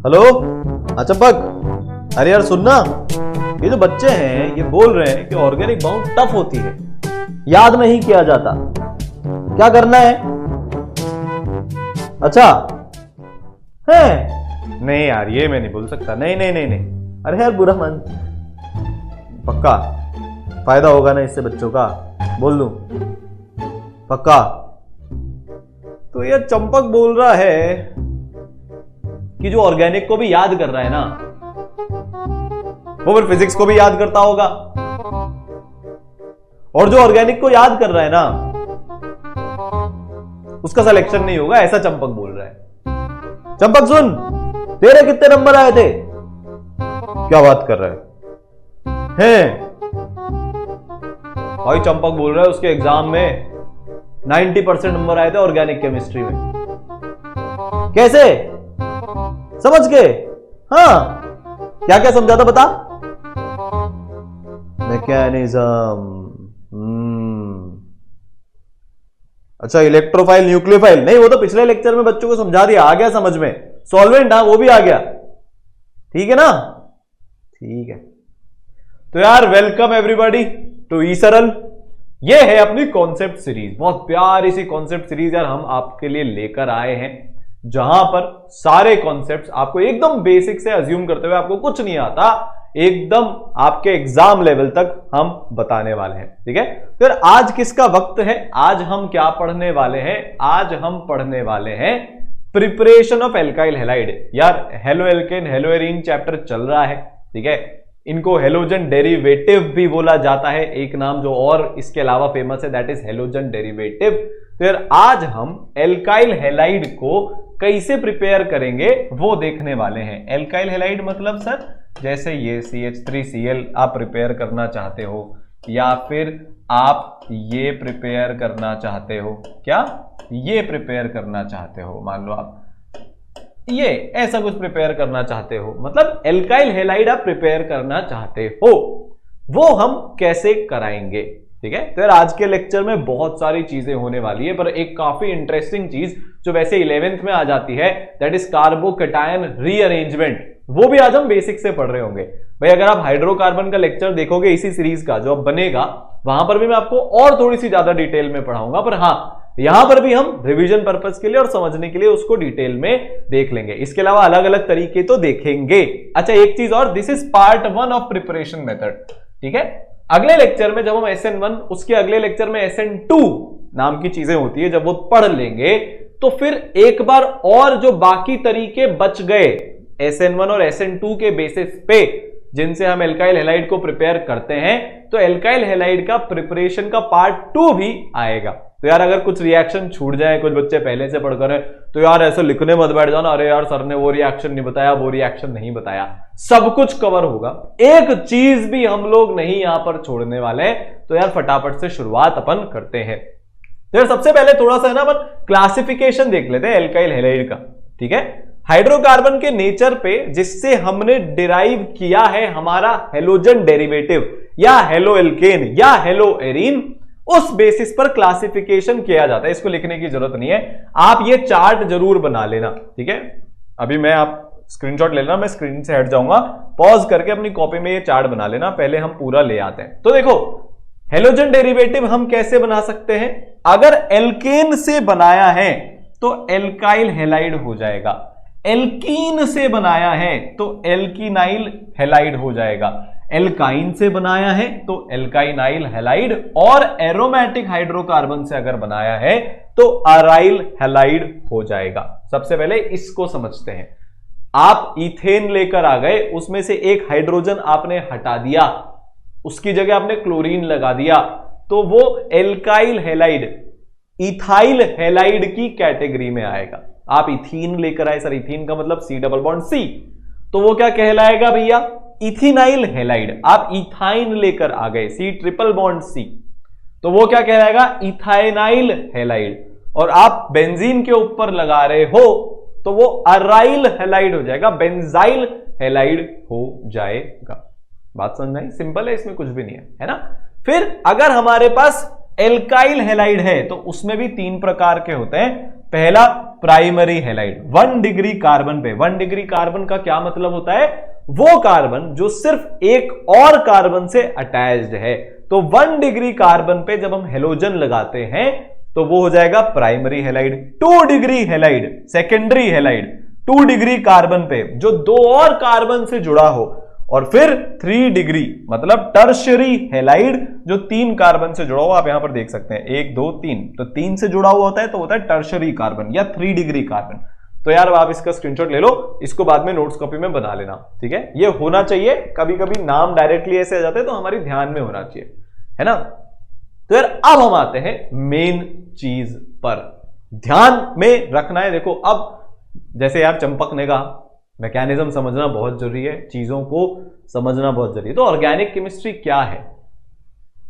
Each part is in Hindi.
हेलो। चंपक, अरे यार सुनना, ये जो बच्चे हैं ये बोल रहे हैं कि ऑर्गेनिक बाउंड टफ होती है, याद नहीं किया जाता, क्या करना है? अच्छा है? नहीं यार, ये मैं नहीं बोल सकता। नहीं नहीं नहीं नहीं, अरे यार बुरा मान, पक्का फायदा होगा ना इससे बच्चों का, बोल दूं पक्का? तो ये चंपक बोल रहा है कि जो ऑर्गेनिक को भी याद कर रहा है ना, वो फिर फिजिक्स को भी याद करता होगा, और जो ऑर्गेनिक को याद कर रहा है ना उसका सिलेक्शन नहीं होगा, ऐसा चंपक बोल रहा है। चंपक सुन, तेरे कितने नंबर आए थे? क्या बात कर रहा है? भाई चंपक बोल रहा है उसके एग्जाम में 90% नंबर आए थे ऑर्गेनिक केमिस्ट्री में। कैसे? समझ के? हाँ, क्या क्या समझा था बता? मैकेनिज्म, अच्छा इलेक्ट्रोफाइल न्यूक्लियोफाइल, नहीं वो तो पिछले लेक्चर में बच्चों को समझा दिया, आ गया समझ में। सॉल्वेंट, हाँ वो भी आ गया, ठीक है ना? ठीक है। तो यार वेलकम एवरीबॉडी टू ई सरल। ये है अपनी कॉन्सेप्ट सीरीज, बहुत प्यारी सी कॉन्सेप्ट सीरीज यार हम आपके लिए लेकर आए हैं, जहां पर सारे कॉन्सेप्ट्स आपको एकदम बेसिक से अज्यूम करते हुए, आपको कुछ नहीं आता, एकदम आपके एग्जाम लेवल तक हम बताने वाले हैं, ठीक है? तो यार आज किसका वक्त है? आज हम क्या पढ़ने वाले हैं? आज हम पढ़ने वाले हैं प्रिपरेशन ऑफ एल्काइल हैलाइड। यार halo alkane hello arene chapter चल रहा है, ठीक है? इनको हेलोजन डेरिवेटिव भी बोला जाता है, एक नाम जो और इसके अलावा फेमस है दैट इज हेलोजन डेरिवेटिव। तो यार आज हम एल्काइल हैलाइड को कैसे प्रिपेयर करेंगे वो देखने वाले हैं। एल्काइल हैलाइड मतलब सर जैसे ये CH3Cl आप प्रिपेयर करना चाहते हो, या फिर आप ये प्रिपेयर करना चाहते हो, क्या ये प्रिपेयर करना चाहते हो, मान लो आप ये ऐसा कुछ प्रिपेयर करना चाहते हो, मतलब एल्काइल हैलाइड आप प्रिपेयर करना चाहते हो, वो हम कैसे कराएंगे, ठीक है? तो यार आज के लेक्चर में बहुत सारी चीजें होने वाली है, पर एक काफी इंटरेस्टिंग चीज जो वैसे 11th में आ जाती है दैट इज कार्बोकैटायन रीअरेंजमेंट, वो भी आज हम बेसिक से पढ़ रहे होंगे। भाई अगर आप हाइड्रोकार्बन का लेक्चर देखोगे इसी सीरीज का जो अब बनेगा, वहां पर भी मैं आपको और थोड़ी सी ज्यादा डिटेल में पढ़ाऊंगा, पर हाँ यहां पर भी हम रिवीजन पर्पस के लिए और समझने के लिए उसको डिटेल में देख लेंगे। इसके अलावा अलग अलग तरीके तो देखेंगे। अच्छा एक चीज और, this is part 1 of preparation method, ठीक है? अगले लेक्चर में जब हम SN1, उसके अगले लेक्चर में SN2 नाम की चीजें होती है, जब वो पढ़ लेंगे तो फिर एक बार और जो बाकी तरीके बच गए SN1 और SN2 के बेसिस पे जिनसे हम एल्काइल हैलाइड को प्रिपेयर करते हैं, तो एल्काइल हैलाइड का प्रिपरेशन का पार्ट 2 भी आएगा। तो यार अगर कुछ रिएक्शन छूट जाए, कुछ बच्चे पहले से पढ़कर है, तो यार ऐसे लिखने मत बैठ जाना, अरे यार सर ने वो रिएक्शन नहीं बताया, वो रिएक्शन नहीं बताया, सब कुछ कवर होगा, एक चीज भी हम लोग नहीं यहां पर छोड़ने वाले हैं। तो यार फटाफट से शुरुआत अपन करते हैं। तो यार सबसे पहले थोड़ा सा है ना अपन क्लासिफिकेशन देख लेते हैं एल्काइल हैलाइड का, ठीक है? हाइड्रोकार्बन के नेचर पे जिससे हमने डिराइव किया है हमारा हेलोजन डेरिवेटिव या हेलो एल्केन या हेलो एरीन, उस बेसिस पर क्लासिफिकेशन किया जाता है। इसको लिखने की जरूरत नहीं है, आप ये चार्ट जरूर बना लेना, ठीक है? अभी मैं आप स्क्रीनशॉट ले लेना, मैं स्क्रीन से हट जाऊंगा, पॉज करके अपनी कॉपी में ये चार्ट बना लेना। पहले हम पूरा ले आते हैं। तो देखो हेलोजन डेरिवेटिव हम कैसे बना सकते हैं? अगर एल्केन से बनाया है तो एल्काइल हैलाइड हो जाएगा, एल्कीन से बनाया है तो एल्कीनाइल हैलाइड हो जाएगा, एल्काइन से बनाया है तो एल्काइनाइल हैलाइड, और एरोमेटिक हाइड्रोकार्बन से अगर बनाया है तो अराइल हैलाइड हो जाएगा। सबसे पहले इसको समझते हैं। आप इथेन लेकर आ गए, उसमें से एक हाइड्रोजन आपने हटा दिया, उसकी जगह आपने क्लोरीन लगा दिया, तो वो एल्काइल हैलाइड इथाइल हैलाइड की कैटेगरी में आएगा। आप इथीन लेकर आए, सर इथीन का मतलब C डबल बॉन्ड C, तो वो क्या कहलाएगा भैया? इथिनाइल हैलाइड। आप इथाइन लेकर आ गए C ट्रिपल बॉन्ड C, तो वो क्या कहलाएगा? इथाइनाइल हैलाइड। और आप बेंजीन के ऊपर लगा रहे हो तो वो अराइल हैलाइड हो जाएगा, बेंजाइल हैलाइड हो जाएगा। बात समझ में आई? सिंपल है, इसमें कुछ भी नहीं है ना? फिर अगर हमारे पास एल्काइल हैलाइड है तो उसमें भी 3 प्रकार के होते हैं। पहला प्राइमरी हैलाइड 1 डिग्री कार्बन पे। 1 डिग्री कार्बन का क्या मतलब होता है? वो कार्बन जो सिर्फ एक और कार्बन से अटैच्ड है। तो 1 डिग्री कार्बन पे जब हम हेलोजन लगाते हैं तो वो हो जाएगा primary halide. 2 degree halide secondary halide. 2 degree carbon पे जो दो और कार्बन से जुड़ा हो, और फिर 3 डिग्री मतलब टर्शियरी हैलाइड जो 3 कार्बन से जुड़ा हो। आप यहां पर देख सकते हैं 1 2 3, तो 3 से जुड़ा हुआ होता है तो होता है टर्शियरी कार्बन या 3 डिग्री कार्बन। तो यार आप इसका स्क्रीनशॉट ले लो, इसको बाद में नोट्स कॉपी में बना लेना, ठीक है। ये होना चाहिए, कभी कभी नाम डायरेक्टली ऐसे आ जाते हैं तो हमारी ध्यान में होना चाहिए, है ना। तो यार अब हम आते हैं मेन चीज पर, ध्यान में रखना है। देखो अब जैसे यार चंपकने का मैकेनिज्म समझना बहुत जरूरी है, चीजों को समझना बहुत जरूरी है। तो ऑर्गेनिक केमिस्ट्री क्या है,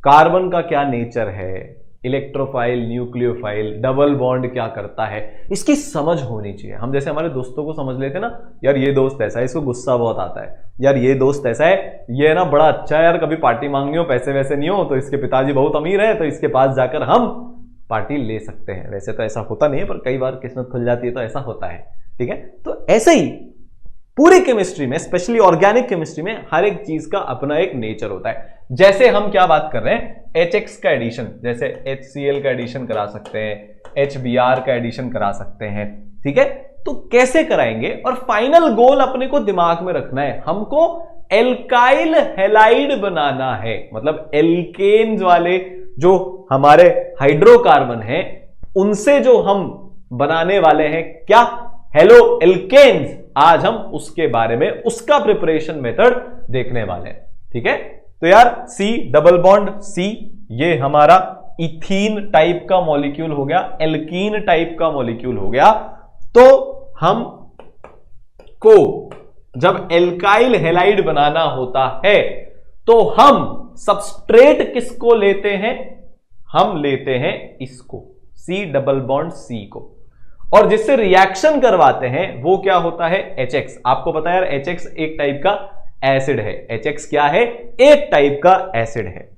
कार्बन का क्या नेचर है, इलेक्ट्रोफाइल, न्यूक्लियोफाइल, डबल बॉन्ड क्या करता है, इसकी समझ होनी चाहिए। हम जैसे हमारे दोस्तों को समझ लेते ना, यार ये दोस्त ऐसा है, इसको गुस्सा बहुत आता है, यार ये दोस्त ऐसा है, ये ना बड़ा अच्छा है यार, कभी पार्टी मांगनी हो, पैसे वैसे नहीं हो तो इसके पिताजी बहुत अमीर है तो इसके पास जाकर हम पार्टी ले सकते हैं। वैसे तो ऐसा होता नहीं है, पर कई बार किस्मत खुल जाती है तो ऐसा होता है, ठीक है। तो ऐसे ही पूरी केमिस्ट्री में, स्पेशली ऑर्गेनिक केमिस्ट्री में, हर एक चीज का अपना एक नेचर होता है। जैसे हम क्या बात कर रहे हैं, HX का एडिशन, जैसे HCl का एडिशन करा सकते हैं, HBr का एडिशन करा सकते हैं, ठीक है। तो कैसे कराएंगे, और फाइनल गोल अपने को दिमाग में रखना है, हमको एल्काइल हैलाइड बनाना है। मतलब एल्केन्स वाले जो हमारे हाइड्रोकार्बन हैं उनसे जो हम बनाने वाले हैं क्या, हेलो एल्केन्स। आज हम उसके बारे में, उसका प्रिपरेशन मेथड देखने वाले हैं, ठीक है। तो यार C डबल बॉन्ड C, ये हमारा इथीन टाइप का मॉलिक्यूल हो गया, एल्कीन टाइप का मॉलिक्यूल हो गया। तो हम को जब एल्काइल हैलाइड बनाना होता है तो हम सबस्ट्रेट किसको लेते हैं, हम लेते हैं इसको, C डबल बॉन्ड C को, और जिससे रिएक्शन करवाते हैं वो क्या होता है, HX। आपको पता है यार HX एक टाइप का एसिड है। HX क्या है, एक टाइप का एसिड है।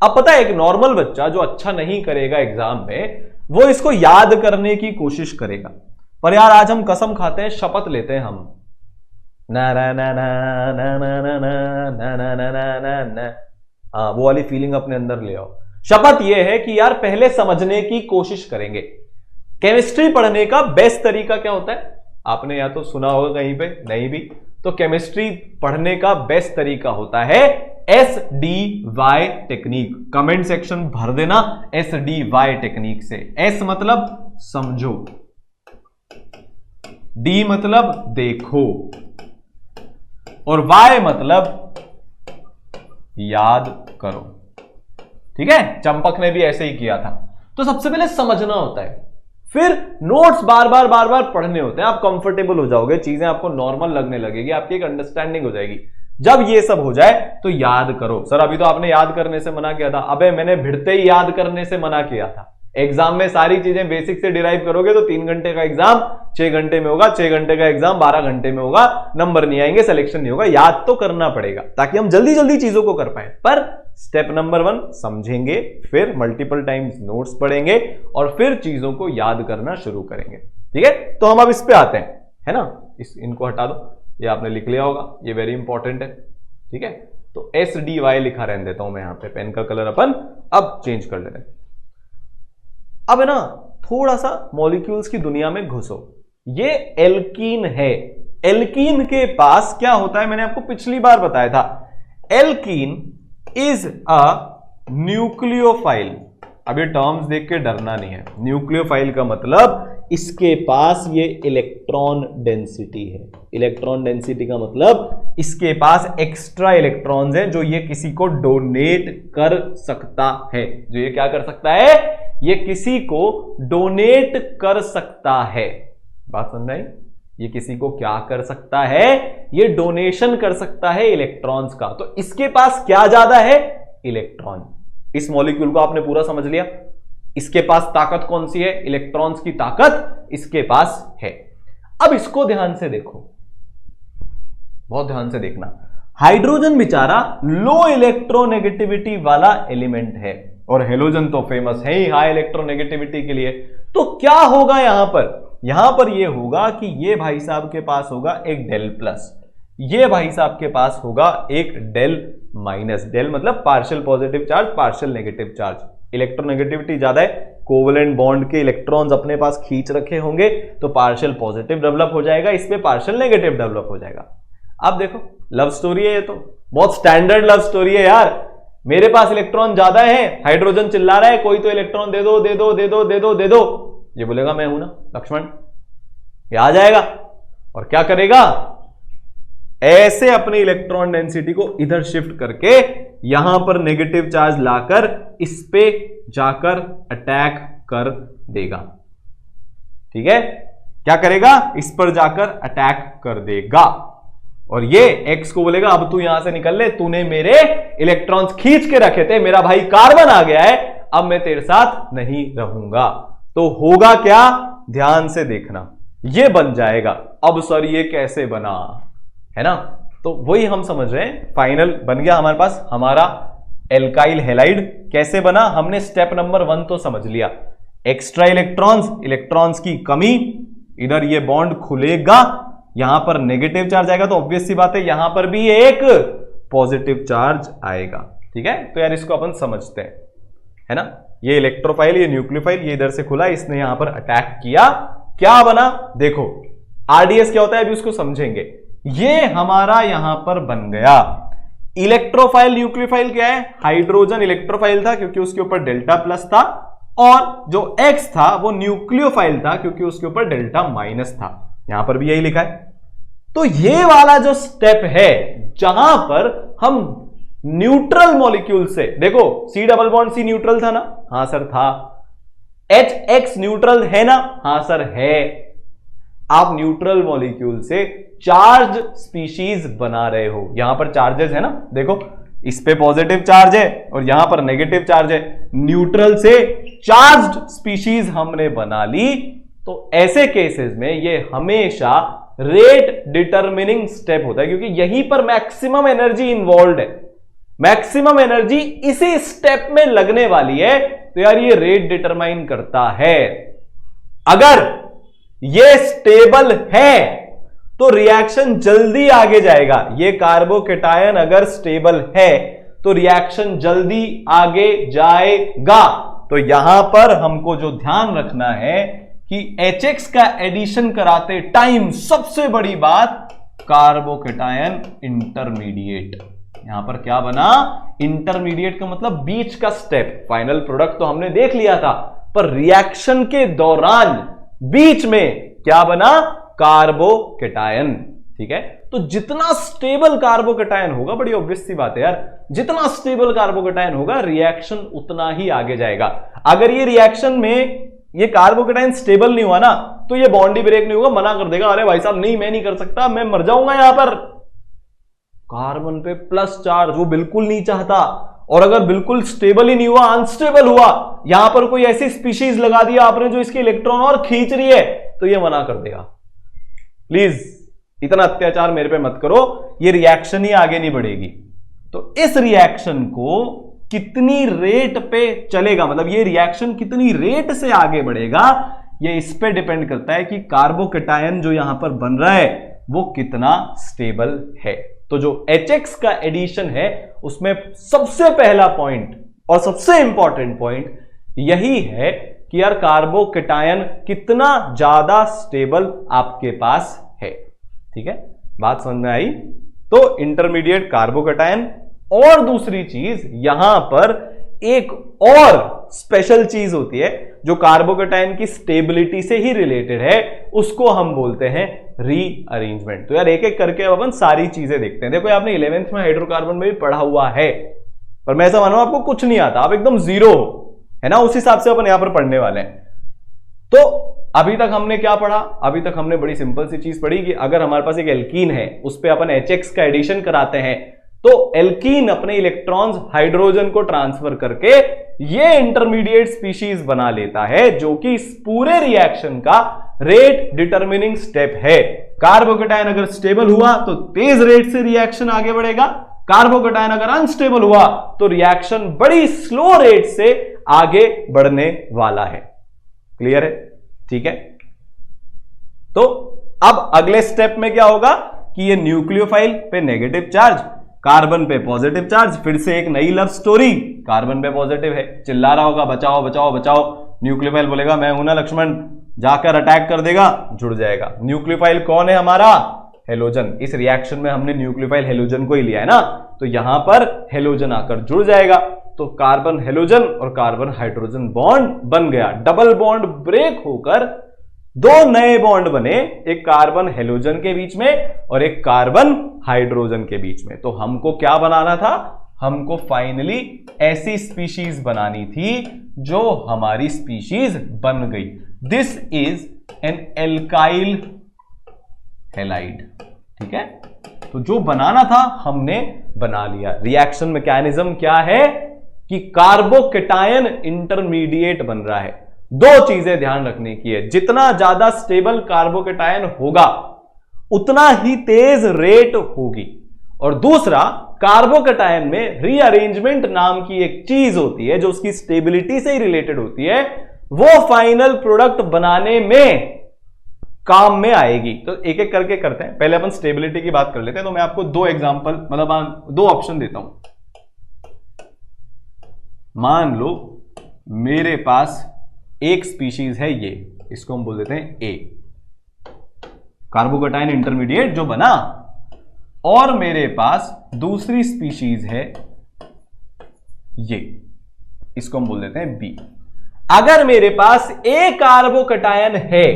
अब पता है एक नॉर्मल बच्चा जो अच्छा नहीं करेगा एग्जाम में, वो इसको याद करने की कोशिश करेगा, पर यार आज हम कसम खाते हैं, शपथ लेते हैं हम, ना ना ना ना ना ना ना ना ना ना ना ना, हाँ वो वाली फीलिंग अपने अंदर ले आओ। शपथ ये है कि यार पहले समझने की कोशिश करेंगे। केमिस्ट्री पढ़ने का बेस्ट तरीका क्या होता है, आपने या तो सुना होगा कहीं पे, नहीं भी तो केमिस्ट्री पढ़ने का बेस्ट तरीका होता है SDY टेक्निक। कमेंट सेक्शन भर देना SDY टेक्निक से। S मतलब समझो, D मतलब देखो, और Y मतलब याद करो, ठीक है। चंपक ने भी ऐसे ही किया था। तो सबसे पहले समझना होता है, फिर नोट्स बार बार पढ़ने होते हैं। आप कंफर्टेबल हो जाओगे, चीजें आपको नॉर्मल लगने लगेगी, आपकी एक अंडरस्टैंडिंग हो जाएगी। जब ये सब हो जाए तो याद करो। सर अभी तो आपने याद करने से मना किया था, अबे मैंने भिड़ते ही याद करने से मना किया था। एग्जाम में सारी चीजें बेसिक से डिराइव करोगे तो 3 घंटे का एग्जाम 6 घंटे में होगा, 6 घंटे का एग्जाम 12 घंटे में होगा, नंबर नहीं आएंगे, सिलेक्शन नहीं होगा। याद तो करना पड़ेगा ताकि हम जल्दी जल्दी चीजों को कर पाए। पर स्टेप नंबर 1 समझेंगे, फिर मल्टीपल टाइम्स नोट्स पढ़ेंगे, और फिर चीजों को याद करना शुरू करेंगे, ठीक है। तो हम अब इस पे आते हैं, है ना। इनको हटा दो, ये आपने लिख लिया होगा, ये वेरी इंपॉर्टेंट है, ठीक है। तो SDY लिखा रहने देता हूं मैं यहां पे, पेन का कलर अपन अब चेंज कर लेते हैं। अब है ना थोड़ा सा मॉलिक्यूल्स की दुनिया में घुसो। ये एल्कीन है, एल्कीन के पास क्या होता है, मैंने आपको पिछली बार बताया था, एल्कीन इज अ न्यूक्लियोफाइल। अब ये टर्म्स देख के डरना नहीं है। न्यूक्लियोफाइल का मतलब इसके पास ये इलेक्ट्रॉन डेंसिटी है। इलेक्ट्रॉन डेंसिटी का मतलब इसके पास एक्स्ट्रा इलेक्ट्रॉन्स हैं जो ये किसी को डोनेट कर सकता है। जो ये क्या कर सकता है, ये किसी को डोनेट कर सकता है। बात समझ आई, ये किसी को क्या कर सकता है, ये डोनेशन कर सकता है इलेक्ट्रॉन्स का। तो इसके पास क्या ज्यादा है, इलेक्ट्रॉन। इस मॉलिक्यूल को आपने पूरा समझ लिया। इसके पास ताकत कौन सी है, इलेक्ट्रॉन्स की ताकत इसके पास है। अब इसको ध्यान से देखो, बहुत ध्यान से देखना। हाइड्रोजन बेचारा लो इलेक्ट्रोनेगेटिविटी वाला एलिमेंट है, और हेलोजन तो फेमस है ही हाई इलेक्ट्रोनेगेटिविटी के लिए। तो क्या होगा यहां पर यह होगा कि ये भाई साहब के पास होगा एक डेल प्लस, ये भाई साहब के पास होगा एक डेल माइनस। डेल मतलब partial positive charge, partial negative charge. Electronegativity ज्यादा है, कोवेलेंट बॉन्ड के इलेक्ट्रॉन्स अपने पास खींच रखे होंगे, तो पार्शियल पॉजिटिव डेवलप हो जाएगा, इसमें पार्शियल नेगेटिव डेवलप हो जाएगा। अब देखो लव स्टोरी है, ये तो बहुत स्टैंडर्ड लव स्टोरी है यार। मेरे पास इलेक्ट्रॉन ज्यादा है, हाइड्रोजन चिल्ला रहा है कोई तो इलेक्ट्रॉन दे दो दे दो दे दो दे दो दे दो, ये बोलेगा मैं हूं ना लक्ष्मण, ये आ जाएगा और क्या करेगा, ऐसे अपनी इलेक्ट्रॉन डेंसिटी को इधर शिफ्ट करके यहां पर नेगेटिव चार्ज लाकर इस पे जाकर अटैक कर देगा। ठीक है, क्या करेगा, इस पर जाकर अटैक कर देगा और ये एक्स को बोलेगा अब तू यहां से निकल ले, तूने मेरे इलेक्ट्रॉन्स खींच के रखे थे, मेरा भाई कार्बन आ गया है, अब मैं तेरे साथ नहीं रहूंगा। तो होगा क्या, ध्यान से देखना, ये बन जाएगा। अब सर ये कैसे बना, है ना, तो वही हम समझ रहे हैं। फाइनल बन गया हमारे पास हमारा एल्काइल हैलाइड। कैसे बना, हमने स्टेप नंबर 1 तो समझ लिया, एक्स्ट्रा इलेक्ट्रॉन्स की कमी, इधर ये बॉन्ड खुलेगा, यहां पर नेगेटिव चार्ज आएगा, तो ऑब्वियस सी बात है यहां पर भी एक पॉजिटिव चार्ज आएगा। ठीक है, तो यार इसको अपन समझते हैं, है ना, ये इलेक्ट्रोफाइल, ये न्यूक्लियोफाइल, ये इधर से खुला, इसने यहां पर अटैक किया, क्या बना, देखो आरडीएस क्या होता है अभी उसको समझेंगे। ये हमारा यहां पर बन गया इलेक्ट्रोफाइल। न्यूक्लियोफाइल क्या है, हाइड्रोजन इलेक्ट्रोफाइल था क्योंकि उसके ऊपर डेल्टा प्लस था, और जो एक्स था वो न्यूक्लियोफाइल था क्योंकि उसके ऊपर डेल्टा माइनस था। यहां पर भी यही लिखा है। तो ये वाला जो स्टेप है जहां पर हम न्यूट्रल मॉलिक्यूल से, देखो C double bond C neutral था ना, हां सर था। एच एक्स न्यूट्रल है ना, हां सर है। आप न्यूट्रल मॉलिक्यूल से चार्ज स्पीशीज बना रहे हो, यहां पर चार्जेस है ना, देखो इस पे पॉजिटिव चार्ज है और यहां पर नेगेटिव चार्ज है, न्यूट्रल से चार्ज्ड स्पीशीज हमने बना ली। तो ऐसे केसेस में ये हमेशा रेट डिटरमिनिंग स्टेप होता है क्योंकि यहीं पर मैक्सिमम एनर्जी इन्वॉल्व है, मैक्सिमम एनर्जी इसी स्टेप में लगने वाली है। तो यार ये रेट डिटरमाइन करता है। अगर ये स्टेबल है तो रिएक्शन जल्दी आगे जाएगा। ये कार्बोकेटायन अगर स्टेबल है तो रिएक्शन जल्दी आगे जाएगा। तो यहां पर हमको जो ध्यान रखना है कि HX का एडिशन कराते टाइम सबसे बड़ी बात, कार्बोकेटायन इंटरमीडिएट। यहां पर क्या बना, इंटरमीडिएट का मतलब बीच का स्टेप। फाइनल प्रोडक्ट तो हमने देख लिया था, पर रिएक्शन के दौरान बीच में क्या बना, कार्बोकेटायन। ठीक है, तो जितना स्टेबल कार्बोकेटायन होगा, बड़ी ऑब्वियस सी बात है यार, जितना स्टेबल कार्बोकेटायन होगा रिएक्शन उतना ही आगे जाएगा। अगर ये रिएक्शन में ये कार्बोकेटायन स्टेबल नहीं हुआ ना, तो ये बॉन्ड ही ब्रेक नहीं होगा, मना कर देगा, अरे भाई साहब नहीं मैं नहीं कर सकता, मैं मर जाऊंगा। यहां पर कार्बन पे प्लस चार्ज वो बिल्कुल नहीं चाहता, और अगर बिल्कुल स्टेबल ही नहीं हुआ, अनस्टेबल हुआ, यहां पर कोई ऐसी स्पीशीज लगा दिया आपने जो इसके इलेक्ट्रॉन और खींच रही है, तो ये मना कर देगा, प्लीज इतना अत्याचार मेरे पे मत करो, ये रिएक्शन ही आगे नहीं बढ़ेगी। तो इस रिएक्शन को कितनी रेट पे चलेगा, मतलब ये रिएक्शन कितनी रेट से आगे बढ़ेगा, ये इस पे डिपेंड करता है कि कार्बोकेटायन जो यहां पर बन रहा है वो कितना स्टेबल है। तो जो HX का एडिशन है उसमें सबसे पहला पॉइंट और सबसे इंपॉर्टेंट पॉइंट यही है कि यार कार्बोकेटायन कितना ज्यादा स्टेबल आपके पास है। ठीक है, बात समझ में आई। तो इंटरमीडिएट कार्बोकेटायन, और दूसरी चीज यहां पर एक और स्पेशल चीज होती है जो कार्बोकेटायन की स्टेबिलिटी से ही रिलेटेड है, उसको हम बोलते हैं रीअरेंजमेंट। तो यार एक एक करके अपन सारी चीजें देखते हैं। देखो आपने 11th में हाइड्रोकार्बन में भी पढ़ा हुआ है, पर मैं ऐसा मानो आपको कुछ नहीं आता, आप एकदम जीरो है ना, उस हिसाब से अपन यहां पर पढ़ने वाले हैं। तो अभी तक हमने क्या पढ़ा, अभी तक हमने बड़ी सिंपल सी चीज पढ़ी कि अगर हमारे पास एक एल्कीन है उस पर अपन HX का एडिशन कराते हैं, तो एल्कीन अपने इलेक्ट्रॉन्स हाइड्रोजन को ट्रांसफर करके ये इंटरमीडिएट स्पीशीज बना लेता है, जो कि इस पूरे रिएक्शन का रेट डिटरमिनिंग स्टेप है। कार्बोकेटायन अगर स्टेबल हुआ तो तेज रेट से रिएक्शन आगे बढ़ेगा, कार्बोकेटायन अगर अनस्टेबल हुआ तो रिएक्शन बड़ी स्लो रेट से आगे बढ़ने वाला है। क्लियर है? ठीक है, तो अब अगले स्टेप में क्या होगा कि ये न्यूक्लियोफाइल पे नेगेटिव चार्ज, कार्बन पे पॉजिटिव चार्ज, फिर से एक नई लव स्टोरी, कार्बन पे पॉजिटिव है, चिल्ला रहा होगा बचाओ बचाओ बचाओ, न्यूक्लियोफाइल बोलेगा मैं हूं ना लक्ष्मण, जाकर अटैक कर देगा, जुड़ जाएगा। न्यूक्लियोफाइल कौन है हमारा? हेलोजन। इस रिएक्शन में हमने न्यूक्लियोफाइल हेलोजन को ही लिया है ना, तो यहां पर हेलोजन आकर जुड़ जाएगा, तो कार्बन हेलोजन और कार्बन हाइड्रोजन बॉन्ड बन गया। डबल बॉन्ड ब्रेक होकर दो नए बॉन्ड बने, एक कार्बन हेलोजन के बीच में और एक कार्बन हाइड्रोजन के बीच में। तो हमको क्या बनाना था? हमको फाइनली ऐसी स्पीशीज बनानी थी जो हमारी स्पीशीज बन गई। This is an alkyl halide. ठीक है, तो जो बनाना था हमने बना लिया। रिएक्शन मैकेनिज्म क्या है कि कार्बोकेटायन इंटरमीडिएट बन रहा है। दो चीजें ध्यान रखने की है, जितना ज्यादा स्टेबल कार्बोकेटायन होगा उतना ही तेज रेट होगी, और दूसरा कार्बोकेटायन में रीअरेंजमेंट नाम की एक चीज होती है जो उसकी स्टेबिलिटी से ही रिलेटेड होती है, वो फाइनल प्रोडक्ट बनाने में काम में आएगी। तो एक एक करके करते हैं, पहले अपन स्टेबिलिटी की बात कर लेते हैं। तो मैं आपको दो एग्जांपल, मतलब दो ऑप्शन देता हूं। मान लो मेरे पास एक स्पीशीज है, ये इसको हम बोल देते हैं ए, कार्बोकेटायन इंटरमीडिएट जो बना, और मेरे पास दूसरी स्पीशीज है ये, इसको हम बोल देते हैं बी। अगर मेरे पास ए कार्बोकेटायन है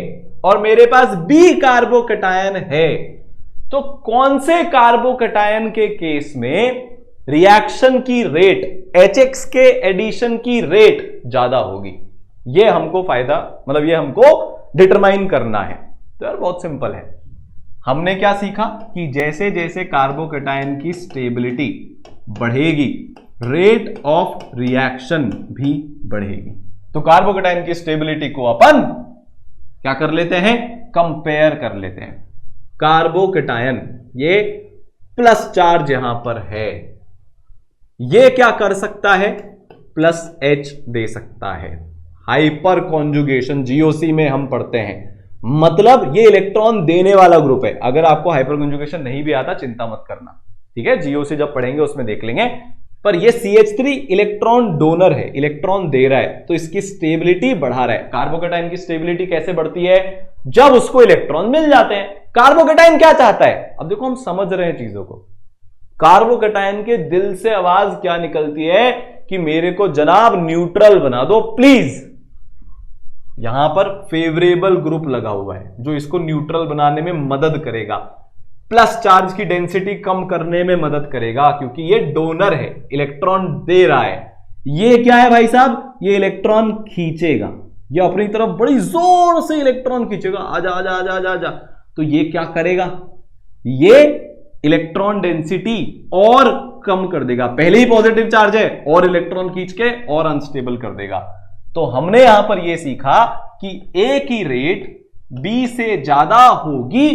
और मेरे पास बी कार्बोकेटायन है, तो कौन से कार्बोकेटायन के केस में रिएक्शन की रेट, HX के एडिशन की रेट ज्यादा होगी? ये हमको फायदा, मतलब ये हमको डिटरमाइन करना है। तो यार बहुत सिंपल है, हमने क्या सीखा कि जैसे जैसे कार्बोकेटायन की स्टेबिलिटी बढ़ेगी, रेट ऑफ रिएक्शन भी बढ़ेगी। तो कार्बोकेटायन की स्टेबिलिटी को अपन क्या कर लेते हैं? कंपेयर कर लेते हैं। कार्बोकेटायन ये प्लस चार्ज यहां पर है, ये क्या कर सकता है? प्लस H दे सकता है। हाइपर कॉन्जुगेशन जीओसी में हम पढ़ते हैं, मतलब ये इलेक्ट्रॉन देने वाला ग्रुप है। अगर आपको हाइपर कॉन्जुगेशन नहीं भी आता चिंता मत करना, ठीक है, जीओसी जब पढ़ेंगे उसमें देख लेंगे। पर ये CH3 इलेक्ट्रॉन डोनर है, इलेक्ट्रॉन दे रहा है, तो इसकी स्टेबिलिटी बढ़ा रहा है। कार्बोकेटायन की स्टेबिलिटी कैसे बढ़ती है? जब उसको इलेक्ट्रॉन मिल जाते हैं। कार्बोकेटायन क्या चाहता है? अब देखो हम समझ रहे हैं चीजों को। कार्बोकेटायन के दिल से आवाज क्या निकलती है कि मेरे को जनाब न्यूट्रल बना दो प्लीज। यहां पर फेवरेबल ग्रुप लगा हुआ है जो इसको न्यूट्रल बनाने में मदद करेगा, प्लस चार्ज की डेंसिटी कम करने में मदद करेगा, क्योंकि ये डोनर है, इलेक्ट्रॉन दे रहा है। ये क्या है भाई साहब? ये इलेक्ट्रॉन खींचेगा, ये अपनी तरफ बड़ी जोर से इलेक्ट्रॉन खींचेगा, आजा आजा आजा आजा आजा। तो ये क्या करेगा? ये इलेक्ट्रॉन डेंसिटी और कम कर देगा। पहले ही पॉजिटिव चार्ज है और इलेक्ट्रॉन खींच के और अनस्टेबल कर देगा। तो हमने यहां पर यह सीखा कि ए की रेट बी से ज्यादा होगी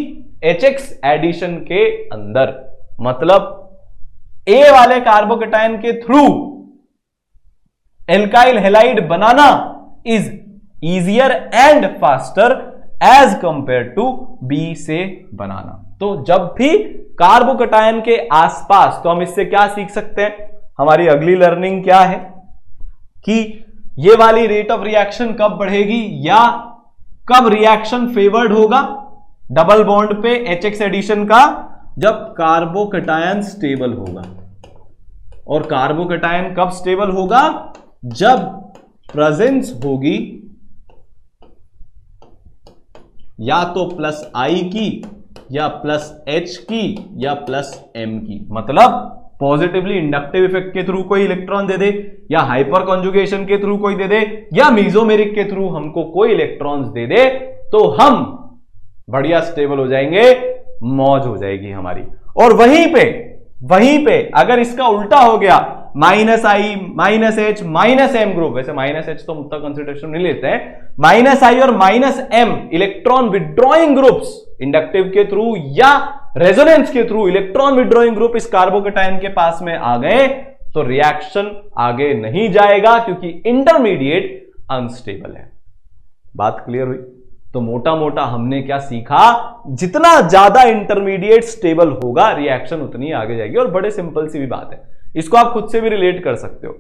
HX एडिशन के अंदर, मतलब ए वाले कार्बोकेटायन के थ्रू एल्काइल हैलाइड बनाना is easier and faster as compare to B से बनाना। तो जब भी कार्बोकेटायन के आसपास, तो हम इससे क्या सीख सकते हैं? हमारी अगली लर्निंग क्या है कि ये वाली रेट ऑफ रिएक्शन कब बढ़ेगी या कब रिएक्शन फेवर्ड होगा डबल बॉन्ड पे HX एडिशन का? जब कार्बोकेटायन स्टेबल होगा। और कार्बोकेटायन कब स्टेबल होगा? जब प्रेजेंस होगी या तो प्लस I की या प्लस H की या प्लस M की, मतलब पॉजिटिवली इंडक्टिव इफेक्ट के थ्रू कोई इलेक्ट्रॉन दे दे, या हाइपर कॉन्जुगेशन के थ्रू कोई दे दे, या मीजोमेरिक के थ्रू हमको कोई इलेक्ट्रॉन्स दे दे, तो हम बढ़िया स्टेबल हो जाएंगे, मौज हो जाएगी हमारी। और वहीं पे अगर इसका उल्टा हो गया, -I -H -M ग्रुप, वैसे -H तो उतना कंसिडरेशन नहीं लेते हैं, -I और -M electron withdrawing groups inductive के थ्रू या रेजोनेंस के थ्रू इलेक्ट्रॉन विड्रॉइंग ग्रुप इस कार्बोकेटायन के पास में आ गए, तो रिएक्शन आगे नहीं जाएगा क्योंकि इंटरमीडिएट अनस्टेबल है। बात क्लियर हुई? तो मोटा मोटा हमने क्या सीखा, जितना ज्यादा इंटरमीडिएट स्टेबल होगा रिएक्शन उतनी आगे जाएगी। और बड़े सिंपल सी भी बात है, इसको आप खुद से भी रिलेट कर सकते हो।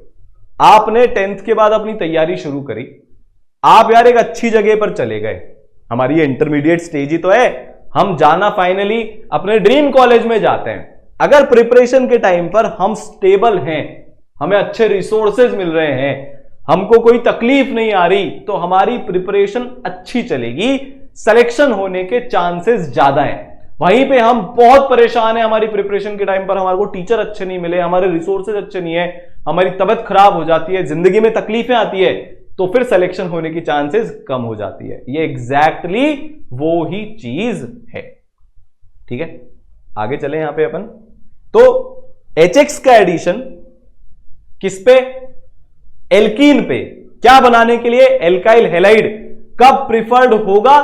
आपने 10th के बाद अपनी तैयारी शुरू करी, आप यार एक अच्छी जगह पर चले गए, हमारी ये इंटरमीडिएट स्टेज ही तो है, हम जाना फाइनली अपने ड्रीम कॉलेज में जाते हैं। अगर प्रिपरेशन के टाइम पर हम स्टेबल हैं, हमें अच्छे रिसोर्सेज मिल रहे हैं, हमको कोई तकलीफ नहीं आ रही, तो हमारी प्रिपरेशन अच्छी चलेगी, सिलेक्शन होने के चांसेस ज्यादा हैं। वहीं पे हम बहुत परेशान हैं, हमारी प्रिपरेशन के टाइम पर हमारे को टीचर अच्छे नहीं मिले, हमारे रिसोर्सेज अच्छे नहीं है, हमारी तबीयत खराब हो जाती है, जिंदगी में तकलीफें आती है, तो फिर सिलेक्शन होने की चांसेस कम हो जाती है। ये एग्जैक्टली वो ही चीज है। ठीक है, आगे चले यहां पे अपन। तो HX का एडिशन किस पे? एल्कीन पे। क्या बनाने के लिए? Alkyl halide. कब प्रिफर्ड होगा?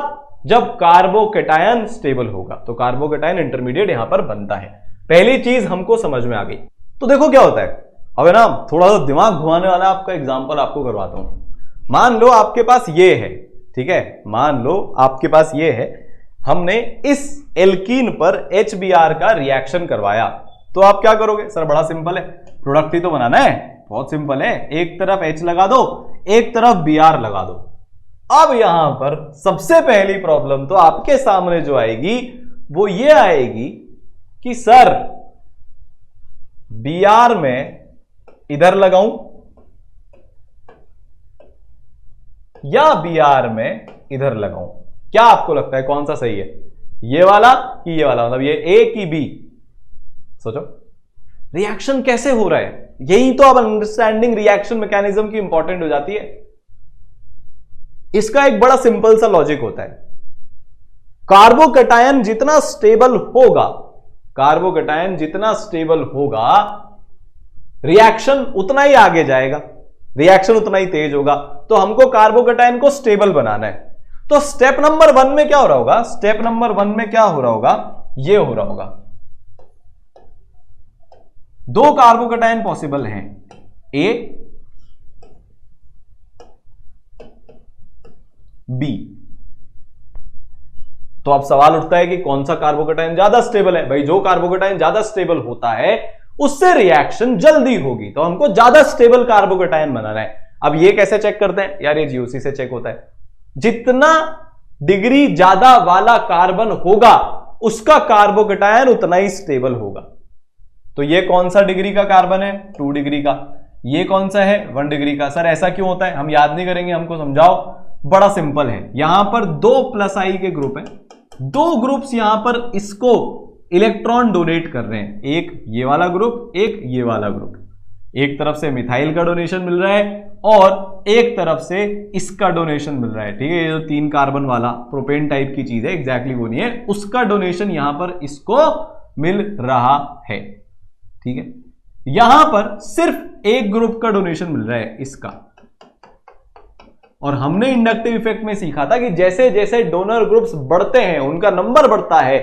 जब कार्बोकैटायन स्टेबल होगा। तो कार्बोकैटायन इंटरमीडिएट यहां पर बनता है। पहली चीज हमको समझ में आ गई। तो देखो क्या होता है, अब ना थोड़ा सा दिमाग घुमाने वाला आपका एग्जांपल आपको करवाता हूं। मान लो आपके पास ये है, ठीक है, मान लो आपके पास ये है, हमने इस एल्कीन पर HBr का रिएक्शन करवाया, तो आप क्या करोगे? सर बड़ा सिंपल है, प्रोडक्ट ही तो बनाना है, बहुत सिंपल है, एक तरफ H लगा दो, एक तरफ Br लगा दो। अब यहां पर सबसे पहली प्रॉब्लम तो आपके सामने जो आएगी वो ये आएगी कि सर Br में इधर लगाऊं या Br में इधर लगाऊं? क्या आपको लगता है कौन सा सही है, ये वाला कि ये वाला? मतलब ये A की B? सोचो, रिएक्शन कैसे हो रहा है, यही तो अब अंडरस्टैंडिंग रिएक्शन मैकेनिज्म की इंपॉर्टेंट हो जाती है। इसका एक बड़ा सिंपल सा लॉजिक होता है, कार्बोकैटायन जितना स्टेबल होगा, कार्बोकैटायन जितना स्टेबल होगा, रिएक्शन उतना ही आगे जाएगा, रिएक्शन उतना ही तेज होगा। तो हमको कार्बोकैटायन को स्टेबल बनाना है। तो स्टेप नंबर 1 में क्या हो रहा होगा? स्टेप नंबर 1 में क्या हो रहा होगा? ये हो रहा होगा, दो कार्बोकैटायन पॉसिबल हैं, A B। तो अब सवाल उठता है कि कौन सा कार्बोकैटायन ज्यादा स्टेबल है? भाई जो कार्बोकैटायन ज्यादा स्टेबल होता है उससे रिएक्शन जल्दी होगी, तो हमको ज्यादा स्टेबल कार्बोकैटायन बनाना है। अब ये कैसे चेक करते हैं यार? ये GOC से चेक होता है। जितना डिग्री ज्यादा वाला कार्बन होगा उसका कार्बोकैटायन उतना ही स्टेबल होगा। तो ये कौन सा डिग्री का कार्बन है? 2 डिग्री का। ये कौन सा है? 1 डिग्री का। सर ऐसा क्यों होता है? हम याद नहीं करेंगे, हमको समझाओ। बड़ा सिंपल है, यहां पर 2+I के ग्रुप हैं, 2 ग्रुप्स यहां पर इसको इलेक्ट्रॉन डोनेट कर रहे हैं, एक ये वाला ग्रुप, एक ये वाला ग्रुप। एक तरफ से मिथाइल का डोनेशन मिल रहा है और एक तरफ से इसका डोनेशन मिल रहा है। ठीक है, ये जो 3 कार्बन वाला प्रोपेन टाइप की चीज है, एग्जैक्टली वो नहीं है, उसका डोनेशन यहां पर इसको मिल रहा है। ठीक है, यहां पर सिर्फ एक ग्रुप का डोनेशन मिल रहा है, इसका। और हमने इंडक्टिव इफेक्ट में सीखा था कि जैसे जैसे डोनर ग्रुप्स बढ़ते हैं, उनका नंबर बढ़ता है,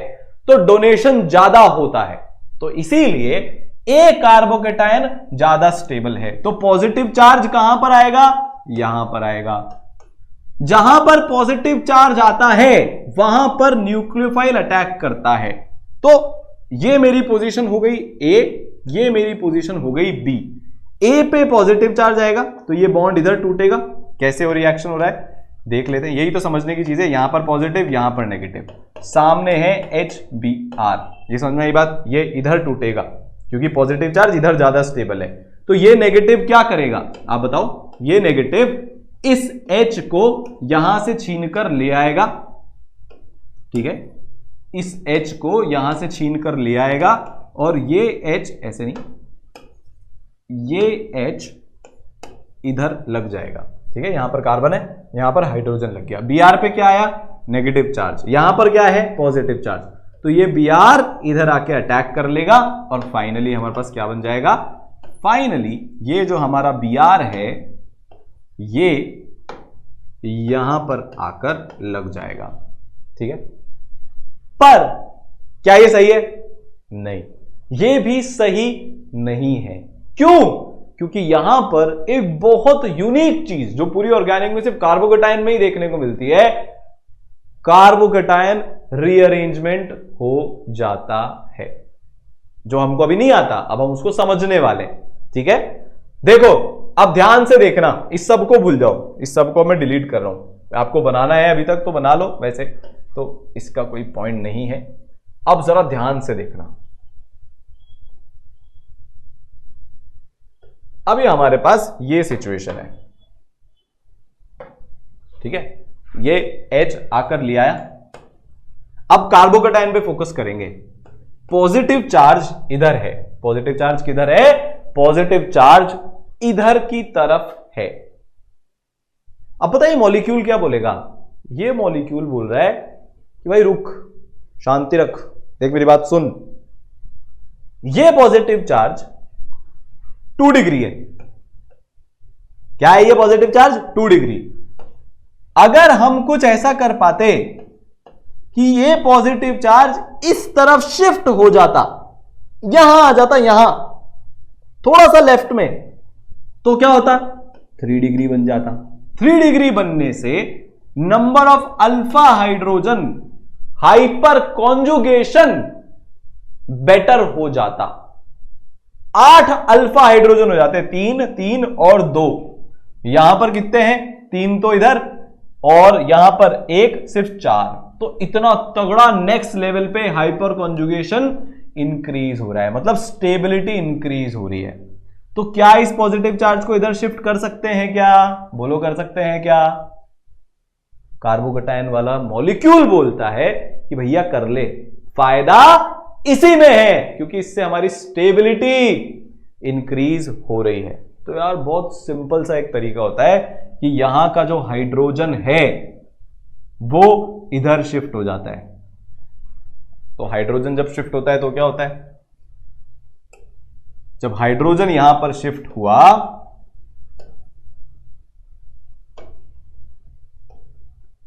तो डोनेशन ज्यादा होता है। तो इसीलिए A कार्बोकैटायन ज्यादा स्टेबल है। तो पॉजिटिव चार्ज कहां पर आएगा? यहां पर आएगा। जहां पर पॉजिटिव चार्ज आता है वहां पर न्यूक्लियोफाइल अटैक करता है। तो ये मेरी पोजीशन हो गई A, ये मेरी पोजीशन हो गई B। A पे पॉजिटिव चार्ज आएगा तो ये बॉन्ड इधर टूटेगा। कैसे वो रिएक्शन हो रहा है देख लेते हैं, यही तो समझने की चीज है। यहां पर पॉजिटिव, यहां पर नेगेटिव, सामने है HBr। ये समझ में आई बात? ये इधर टूटेगा क्योंकि पॉजिटिव चार्ज इधर ज्यादा स्टेबल है। तो ये नेगेटिव क्या करेगा आप बताओ? ये नेगेटिव इस H को यहां से छीनकर ले आएगा। ठीक है, इस H को यहां से छीनकर ले आएगा और ये H ऐसे नहीं, ये H इधर लग जाएगा। ठीक है, यहां पर कार्बन है, यहां पर हाइड्रोजन लग गया। Br पे क्या आया? Negative charge. यहां पर क्या है? Positive charge. तो ये Br इधर आके अटैक कर लेगा और फाइनली हमारे पास क्या बन जाएगा? फाइनली ये जो हमारा Br है ये यहां पर आकर लग जाएगा। ठीक है, पर क्या ये सही है? नहीं, ये भी सही नहीं है। क्यों? क्योंकि यहां पर एक बहुत यूनिक चीज जो पूरी ऑर्गेनिक में सिर्फ कार्बोकेटायन में ही देखने को मिलती है, कार्बोकेटायन रीअरेंजमेंट हो जाता है, जो हमको अभी नहीं आता, अब हम उसको समझने वाले। ठीक है, देखो अब ध्यान से देखना, इस सब को भूल जाओ, इस सब को मैं डिलीट कर रहा हूं, आपको बनाना है अभी तक तो बना लो, वैसे तो इसका कोई पॉइंट नहीं है। अब जरा ध्यान से देखना, अभी हमारे पास ये सिचुएशन है, ठीक है, ये H आकर ले आया। अब कार्बोकेटायन पे फोकस करेंगे, पॉजिटिव चार्ज इधर है, पॉजिटिव चार्ज किधर है, पॉजिटिव चार्ज इधर की तरफ है। अब पता है मॉलिक्यूल क्या बोलेगा, ये मॉलिक्यूल बोल रहा है कि भाई रुक, शांति रख, देख मेरी बात सुन, ये पॉजिटिव चार्ज 2 डिग्री है। क्या है ये पॉजिटिव चार्ज? 2 डिग्री। अगर हम कुछ ऐसा कर पाते कि ये पॉजिटिव चार्ज इस तरफ शिफ्ट हो जाता, यहां आ जाता, यहां थोड़ा सा लेफ्ट में, तो क्या होता? 3 डिग्री बन जाता। 3 डिग्री बनने से number of alpha hydrogen hyper conjugation better हो जाता। 8 अल्फा हाइड्रोजन हो जाते, 3 3 और 2। यहां पर कितने हैं? 3 तो इधर और यहां पर 1, सिर्फ 4। तो इतना तगड़ा नेक्स्ट लेवल पे हाइपर कॉन्जुगेशन इंक्रीज हो रहा है, मतलब स्टेबिलिटी इंक्रीज हो रही है। तो क्या इस पॉजिटिव चार्ज को इधर शिफ्ट कर सकते हैं क्या? बोलो, कर सकते हैं क्या? कार्बोकेटायन वाला मॉलिक्यूल बोलता है कि भैया कर ले, फायदा इसी में है, क्योंकि इससे हमारी स्टेबिलिटी इंक्रीज हो रही है। तो यार बहुत सिंपल सा एक तरीका होता है कि यहां का जो हाइड्रोजन है वो इधर शिफ्ट हो जाता है। तो हाइड्रोजन जब शिफ्ट होता है तो क्या होता है? जब हाइड्रोजन यहां पर शिफ्ट हुआ,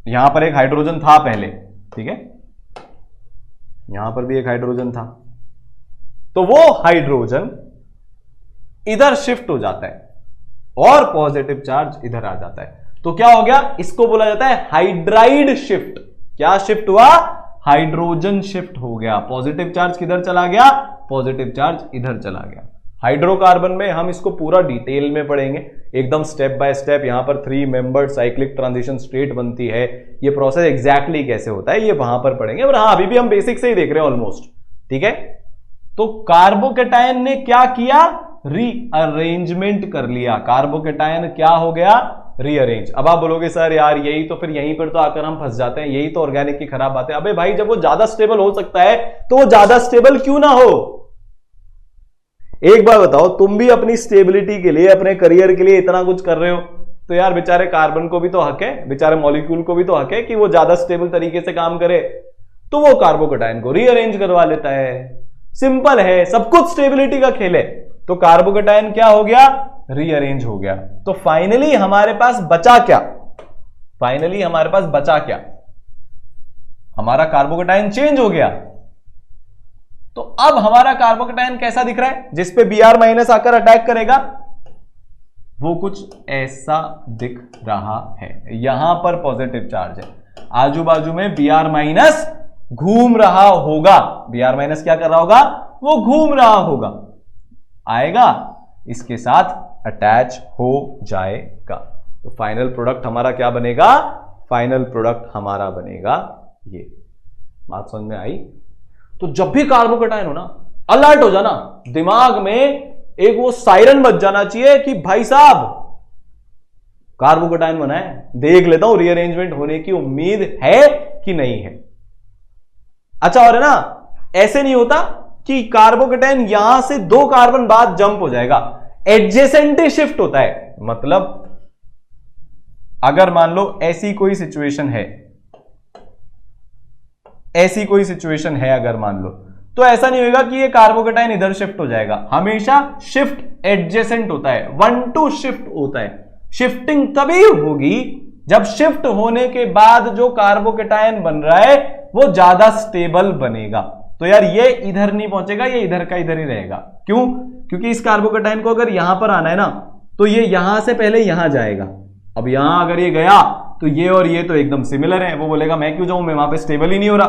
यहां पर एक हाइड्रोजन था पहले, ठीक है, यहां पर भी एक हाइड्रोजन था, तो वो हाइड्रोजन इधर शिफ्ट हो जाता है और पॉजिटिव चार्ज इधर आ जाता है। तो क्या हो गया? इसको बोला जाता है हाइड्राइड शिफ्ट। क्या शिफ्ट हुआ? हाइड्रोजन शिफ्ट हो गया। पॉजिटिव चार्ज किधर चला गया? पॉजिटिव चार्ज इधर चला गया। हाइड्रोकार्बन में हम इसको पूरा डिटेल में पढ़ेंगे, एकदम स्टेप बाय स्टेप। यहां पर 3 मेंबर्ड साइक्लिक ट्रांजिशन स्टेट बनती है, ये प्रोसेस एग्जैक्टली कैसे होता है ये वहां पर पढ़ेंगे। और हाँ, अभी भी हम बेसिक से ही देख रहे हैं ऑलमोस्ट, ठीक है। तो कार्बोकेटायन ने क्या किया? रीअरेंजमेंट कर लिया। कार्बोकेटायन क्या हो गया? रीअरेंज। अब आप बोलोगे सर यार यही तो, फिर यहीं पर तो आकर हम फंस जाते हैं, यही तो ऑर्गेनिक की खराब बात है। अबे भाई, जब वो ज्यादा स्टेबल हो सकता है तो वो ज्यादा स्टेबल क्यों ना हो? एक बार बताओ, तुम भी अपनी स्टेबिलिटी के लिए, अपने करियर के लिए इतना कुछ कर रहे हो, तो यार बेचारे कार्बन को भी तो हक है, बेचारे मॉलिक्यूल को भी तो हक है कि वो ज्यादा स्टेबल तरीके से काम करे। तो वो कार्बोकेटायन को रीअरेंज करवा लेता है। सिंपल है, सब कुछ स्टेबिलिटी का खेल है। तो कार्बोकेटायन क्या हो गया? रीअरेंज हो गया। तो फाइनली हमारे पास बचा क्या? फाइनली हमारे पास बचा क्या? हमारा कार्बोकेटायन चेंज हो गया। तो अब हमारा कार्बोकेटायन कैसा दिख रहा है? जिस पे Br माइनस आकर अटैक करेगा वो कुछ ऐसा दिख रहा है। यहां पर पॉजिटिव चार्ज है, आजू बाजू में Br माइनस घूम रहा होगा। Br माइनस क्या कर रहा होगा? वो घूम रहा होगा, आएगा, इसके साथ अटैच हो जाएगा। तो फाइनल प्रोडक्ट हमारा क्या बनेगा? फाइनल प्रोडक्ट हमारा बनेगा ये। बात समझ में आई? तो जब भी कार्बोकेटायन हो ना, अलर्ट हो जाना, दिमाग में एक वो सायरन बज जाना चाहिए कि भाई साहब कार्बोकेटायन बना है, देख लेता हूं रीअरेंजमेंट होने की उम्मीद है कि नहीं है। अच्छा, और है ना, ऐसे नहीं होता कि कार्बोकेटायन यहां से 2 कार्बन बाद जंप हो जाएगा, एडजेसेंट शिफ्ट होता है। मतलब अगर मान लो ऐसी कोई सिचुएशन है, ऐसी कोई सिचुएशन है अगर मान लो, तो ऐसा नहीं होगा कि ये कार्बोकेटायन इधर शिफ्ट हो जाएगा। हमेशा शिफ्ट एडजेसेंट होता है, 1 to शिफ्ट होता है। शिफ्टिंग तभी होगी जब शिफ्ट होने के बाद जो कार्बोकेटायन बन रहा है वो ज्यादा स्टेबल बनेगा। तो यार ये इधर नहीं पहुंचेगा, ये इधर का इधर ही रहेगा। क्यों? क्योंकि इस कार्बोकेटाइन को अगर यहां पर आना है ना, तो ये यहां से पहले यहां जाएगा। अब यहां अगर ये गया तो ये और ये तो एकदम सिमिलर है, वो बोलेगा मैं क्यों जाऊं, मैं वहां पे स्टेबल ही नहीं हो रहा,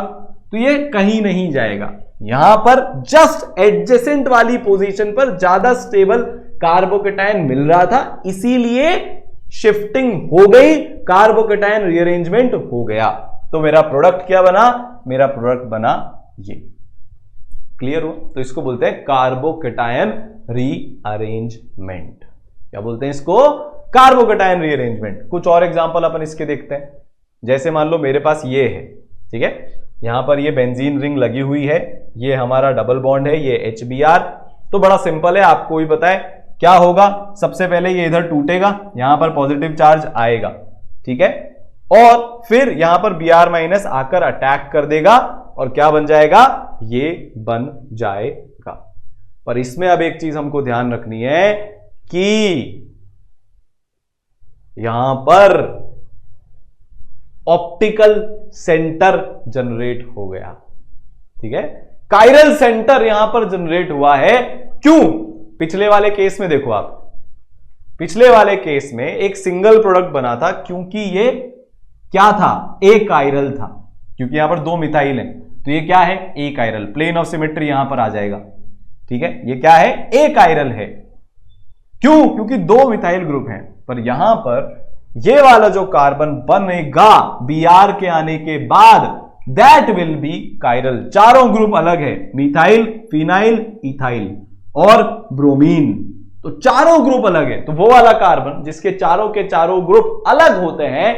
तो ये कहीं नहीं जाएगा। यहां पर जस्ट एडजेसेंट वाली पोजीशन पर ज्यादा स्टेबल कार्बोकेटाइन मिल रहा था, इसीलिए शिफ्टिंग हो गई, कार्बोकेटाइन रीअरेंजमेंट हो गया। तो मेरा प्रोडक्ट क्या बना? मेरा प्रोडक्ट बना ये। क्लियर हो? तो इसको बोलते हैं कार्बोकेटाइन रीअरेंजमेंट। क्या बोलते हैं इसको? Carbocation rearrangement. कुछ और एग्जांपल अपन इसके देखते हैं। जैसे मान लो मेरे पास ये है, ठीक है, यहां पर ये बेंजीन रिंग लगी हुई है, ये हमारा डबल बॉन्ड है, ये HBr। तो बड़ा सिंपल है, आपको भी पता है क्या होगा। सबसे पहले ये इधर टूटेगा, यहां पर पॉजिटिव चार्ज आएगा, ठीक है, और फिर यहां पर Br- आकर अटैक कर देगा और क्या बन जाएगा? ये बन जाएगा। पर इसमें अब एक चीज हमको ध्यान रखनी है कि यहां पर ऑप्टिकल सेंटर जनरेट हो गया, ठीक है, कायरल सेंटर यहां पर जनरेट हुआ है। क्यों? पिछले वाले केस में देखो आप, पिछले वाले केस में एक सिंगल प्रोडक्ट बना था, क्योंकि ये क्या था? ए कायरल था, क्योंकि यहां पर दो मिथाइल हैं, तो ये क्या है? ए कायरल। प्लेन ऑफ सिमेट्री यहां पर आ जाएगा, ठीक है, ये क्या है? ए कायरल है। क्यों? क्योंकि दो मिथाइल ग्रुप हैं। पर यहां पर ये वाला जो कार्बन बनेगा Br के आने के बाद, दैट विल बी कायरल। चारों ग्रुप अलग है, मिथाइल, फिनाइल, इथाइल और ब्रोमीन, तो चारों ग्रुप अलग है। तो वो वाला कार्बन जिसके चारों के चारों ग्रुप अलग होते हैं,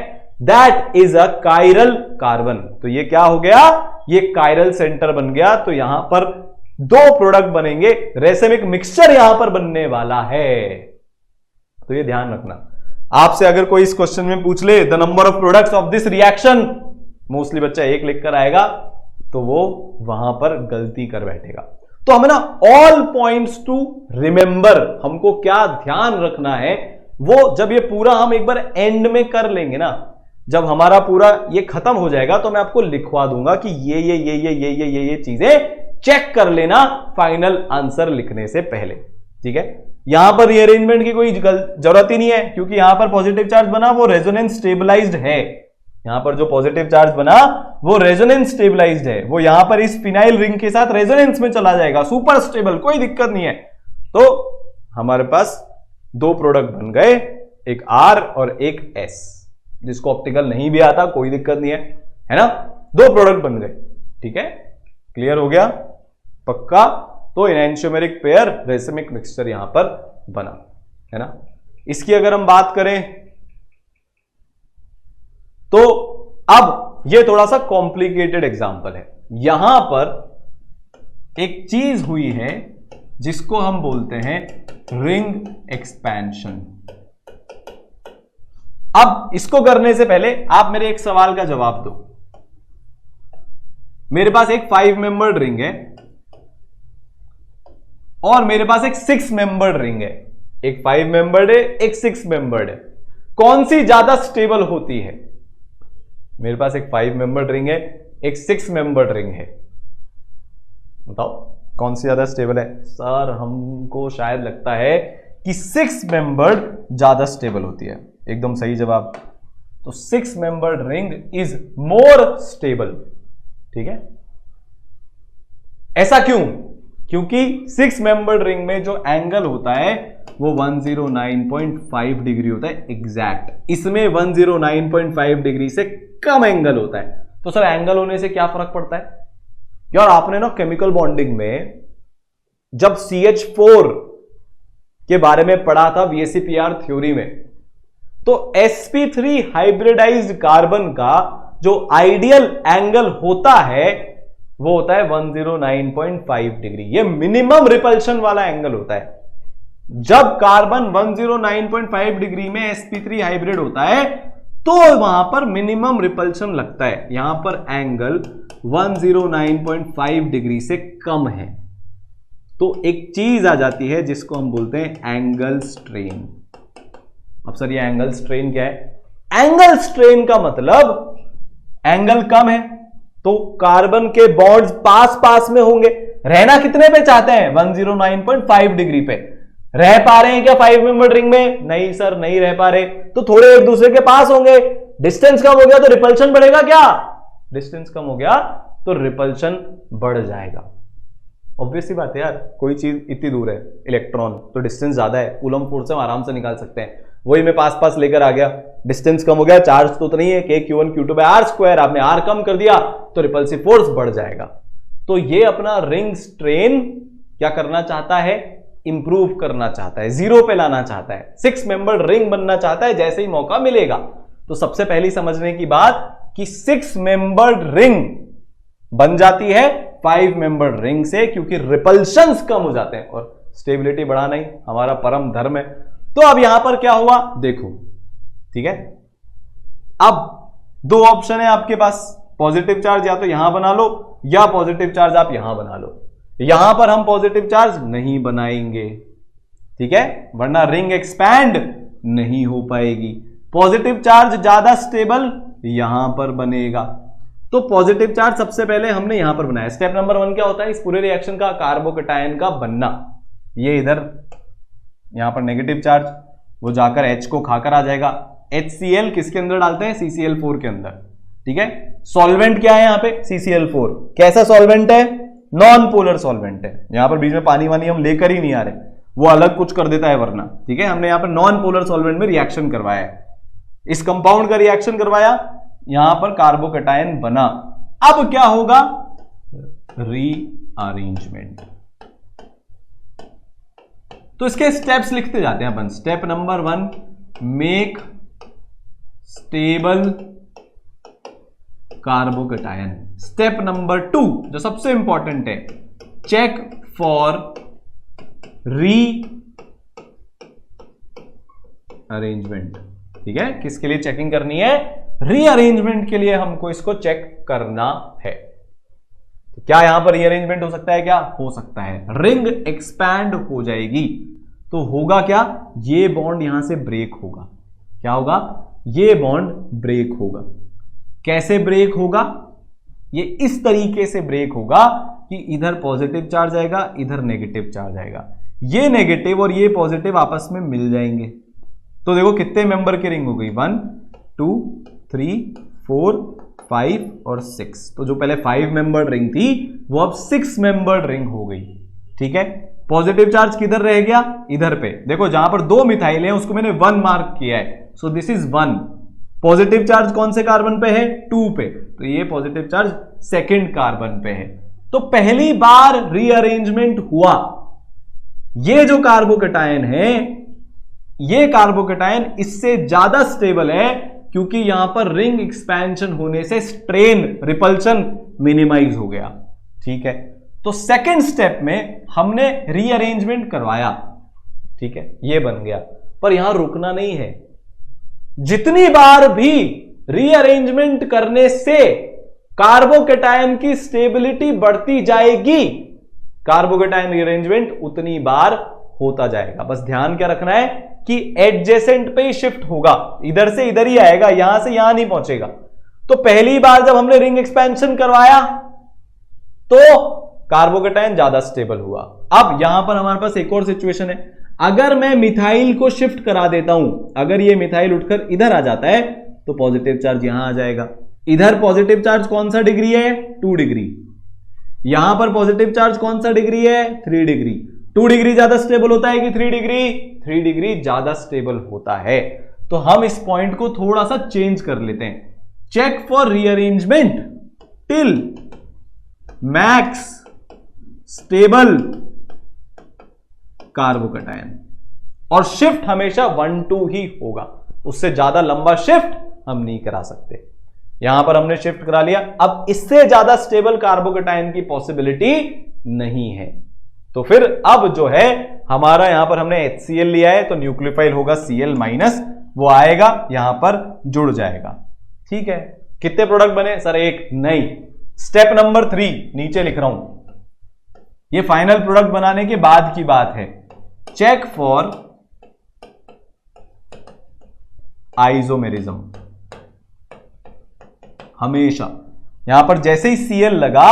that is a chiral carbon. तो ये क्या हो गया? ये कायरल सेंटर बन गया। तो यहां पर दो प्रोडक्ट बनेंगे, रेसिमिक मिक्सचर यहां पर बनने वाला है। तो ये ध्यान रखना। आपसे अगर कोई इस क्वेश्चन में पूछ ले the number of products of this reaction, mostly बच्चा एक लिख कर आएगा, तो वो वहां पर गलती कर बैठेगा। तो हमें ना ऑल पॉइंट्स टू रिमेंबर, हमको क्या ध्यान रखना है, वो जब ये पूरा हम एक बार एंड में कर लेंगे ना, जब हमारा पूरा ये खत्म हो जाएगा, तो मैं आपको लिखवा दूंगा कि ये चीजें चेक कर लेना फाइनल आंसर लिखने से पहले, ठीक है। यहां पर रीअरेंजमेंट की कोई जरूरत ही नहीं है, क्योंकि यहां पर पॉजिटिव चार्ज बना वो रेजोनेंस स्टेबलाइज्ड है। यहां पर जो पॉजिटिव चार्ज बना वो रेजोनेंस स्टेबलाइज्ड है, वो यहां पर इस फिनाइल रिंग के साथ रेजोनेंस में चला जाएगा, सुपर स्टेबल, कोई दिक्कत नहीं है। तो हमारे पास दो प्रोडक्ट बन गए, एक R और एक S। जिसको ऑप्टिकल नहीं भी आता कोई दिक्कत नहीं है ना, दो प्रोडक्ट बन गए, ठीक है। क्लियर हो गया? पक्का? तो एनैंशियोमेरिक पेयर रेसिमिक मिक्सचर यहां पर बना, है ना। इसकी अगर हम बात करें तो अब ये थोड़ा सा कॉम्प्लिकेटेड एग्जांपल है। यहां पर एक चीज हुई है जिसको हम बोलते हैं रिंग एक्सपेंशन। अब इसको करने से पहले आप मेरे एक सवाल का जवाब दो। मेरे पास एक 5 मेंबर्ड रिंग है और मेरे पास एक 6 मेंबर्ड रिंग है। एक 5 मेंबर्ड है, एक 6 मेंबर्ड है। कौन सी ज्यादा स्टेबल होती है? मेरे पास एक 5 मेंबर्ड रिंग है, एक 6 मेंबर्ड रिंग है, बताओ कौन सी ज्यादा स्टेबल है? सर हमको शायद लगता है कि 6 मेंबर्ड ज्यादा स्टेबल होती है। एकदम सही जवाब। तो 6 membered ring is more stable, ठीक है। ऐसा क्यों? क्योंकि 6 मेंबर्ड रिंग में जो एंगल होता है वो 109.5 डिग्री होता है एग्जैक्ट। इसमें 109.5 डिग्री से कम एंगल होता है। तो सर एंगल होने से क्या फर्क पड़ता है? यार आपने ना केमिकल बॉन्डिंग में जब CH4 के बारे में पढ़ा था VSEPR थ्योरी में, तो sp3 हाइब्रिडाइज्ड कार्बन का जो आइडियल एंगल होता है वो होता है 109.5 डिग्री। ये मिनिमम रिपल्शन वाला एंगल होता है। जब कार्बन 109.5 डिग्री में sp3 हाइब्रिड होता है तो वहां पर मिनिमम रिपल्शन लगता है। यहां पर एंगल 109.5 डिग्री से कम है, तो एक चीज आ जाती है जिसको हम बोलते हैं एंगल स्ट्रेन। अब सर ये एंगल स्ट्रेन क्या है? एंगल स्ट्रेन का मतलब एंगल कम है, तो कार्बन के बॉन्ड्स पास पास में होंगे। रहना कितने पे चाहते हैं? 109.5 डिग्री पे। रह पा रहे हैं क्या 5 मेंबर रिंग में? नहीं सर, नहीं रह पा रहे। तो थोड़े एक दूसरे के पास होंगे, डिस्टेंस कम हो गया तो रिपल्शन बढ़ेगा क्या? डिस्टेंस कम हो गया तो रिपल्शन बढ़ जाएगा। ऑब्वियस सी बात है यार, कोई चीज इतनी दूर है इलेक्ट्रॉन तो डिस्टेंस ज्यादा है, कूलम फोर्स से हम आराम से निकाल सकते हैं। वही मैं पास पास लेकर आ गया, डिस्टेंस कम हो गया, चार्ज तो नहीं है, k q1 q2 by r square, आपने r कम कर दिया तो रिपल्सिव फोर्स बढ़ जाएगा। तो ये अपना रिंग स्ट्रेन क्या करना चाहता है? इंप्रूव करना चाहता है, 0 पे लाना चाहता है, 6 मेंबर रिंग बनना चाहता है जैसे ही मौका मिलेगा। तो सबसे पहली समझने की बात कि 6 मेंबर्ड रिंग बन जाती है 5 मेंबर्ड रिंग से, क्योंकि रिपल्शंस कम हो जाते हैं और स्टेबिलिटी बढ़ाना ही हमारा परम धर्म है। तो अब यहां पर क्या हुआ देखो, ठीक है। अब 2 ऑप्शन है आपके पास, पॉजिटिव चार्ज या तो यहां बना लो या पॉजिटिव चार्ज आप यहां बना लो। यहां पर हम पॉजिटिव चार्ज नहीं बनाएंगे, ठीक है, वरना रिंग एक्सपैंड नहीं हो पाएगी। पॉजिटिव चार्ज ज्यादा स्टेबल यहां पर बनेगा। तो पॉजिटिव चार्ज सबसे पहले हमने यहां पर बनाया। स्टेप नंबर 1 क्या होता है इस पूरे रिएक्शन का? कार्बोकैटायन का बनना। ये इधर यहां पर नेगेटिव चार्ज, वो जाकर H को खाकर आ जाएगा। HCl किसके अंदर डालते हैं? CCl4 के अंदर, ठीक है। सॉल्वेंट क्या है यहां पे? CCl4। कैसा सॉल्वेंट है? नॉन पोलर सॉल्वेंट है। यहां पर बीच में पानी वानी हम लेकर ही नहीं आ रहे, वो अलग कुछ कर देता है वरना, ठीक है। हमने यहां पर नॉन पोलर सॉल्वेंट में रिएक्शन करवाया है, इस कंपाउंड का रिएक्शन करवाया, यहां पर कार्बोकैटायन बना। अब क्या होगा? रीअरेंजमेंट। तो इसके स्टेप्स लिखते जाते हैं अपन। Step number 1, make stable carbocation. Step number 2 जो सबसे इंपॉर्टेंट है, चेक फॉर रीअरेंजमेंट, ठीक है। किसके लिए चेकिंग करनी है? रीअरेंजमेंट के लिए हमको इसको चेक करना है। तो क्या यहां पर रीअरेंजमेंट हो सकता है? क्या हो सकता है? रिंग एक्सपैंड हो जाएगी। तो होगा क्या? ये बॉन्ड यहां से ब्रेक होगा। क्या होगा? ये बॉन्ड ब्रेक होगा। कैसे ब्रेक होगा? ये इस तरीके से ब्रेक होगा कि इधर पॉजिटिव चार्ज आएगा, इधर नेगेटिव चार्ज आएगा, ये नेगेटिव और ये पॉजिटिव आपस में मिल जाएंगे। तो देखो कितने मेंबर की रिंग हो गई? 1 2 3 4 5 और 6। तो जो पहले 5 मेंबर्ड रिंग थी वो अब 6 मेंबर्ड रिंग हो गई, ठीक है। पॉजिटिव चार्ज किधर रह गया? इधर पे। देखो जहां पर 2 मिथाइल है उसको मैंने 1 मार्क किया है, so this is 1। Positive charge कौन से कार्बन पे है? 2 पे, तो ये पॉजिटिव चार्ज सेकंड कार्बन पे है। तो पहली बार रीअरेंजमेंट हुआ। ये जो कार्बोकैटायन है, ये कार्बोकैटायन इससे ज्यादा स्टेबल है, क्योंकि यहां पर रिंग एक्सपेंशन होने से स्ट्रेन, रिपल्शन मिनिमाइज हो गया, ठीक है। तो सेकंड स्टेप में हमने रीअरेंजमेंट करवाया, ठीक है, ये बन गया। पर यहां रुकना नहीं है, जितनी बार भी रीअरेंजमेंट करने से कार्बोकैटायन की स्टेबिलिटी बढ़ती जाएगी, कार्बोकैटायन रीअरेंजमेंट उतनी बार होता जाएगा। बस ध्यान क्या रखना है कि एडजेसेंट पे ही शिफ्ट होगा, इधर से इधर ही आएगा, यहां से यहां नहीं पहुंचेगा। तो पहली बार जब हमने रिंग एक्सपेंशन करवाया तो कार्बोकैटायन ज्यादा स्टेबल हुआ। अब यहां पर हमारे पास एक और सिचुएशन है, अगर मैं मिथाइल को शिफ्ट करा देता हूं, अगर ये मिथाइल उठकर इधर आ जाता है तो पॉजिटिव चार्ज यहां आ जाएगा। इधर पॉजिटिव चार्ज कौन सा डिग्री है? 2 डिग्री। यहां पर पॉजिटिव चार्ज कौन सा डिग्री है? 3 डिग्री। 2 डिग्री ज्यादा स्टेबल होता है कि 3 डिग्री? 3 डिग्री ज्यादा स्टेबल होता है। तो हम इस पॉइंट को थोड़ा सा चेंज कर लेते हैं। Check for rearrangement till max stable carbocation, और शिफ्ट हमेशा 1 2 ही होगा, उससे ज्यादा लंबा शिफ्ट हम नहीं करा सकते। यहां पर हमने शिफ्ट करा लिया। अब इससे ज्यादा स्टेबल कार्बोकैटायन की पॉसिबिलिटी नहीं है। तो फिर अब जो है हमारा, यहां पर हमने HCl लिया है तो न्यूक्लियोफाइल होगा Cl-, वो आएगा यहां पर जुड़ जाएगा, ठीक है। कितने प्रोडक्ट बने सर? 1 नहीं। स्टेप नंबर 3 नीचे लिख रहा हूं, ये फाइनल प्रोडक्ट बनाने के बाद की बात है। Check for isomerism. हमेशा यहां पर जैसे ही Cl लगा,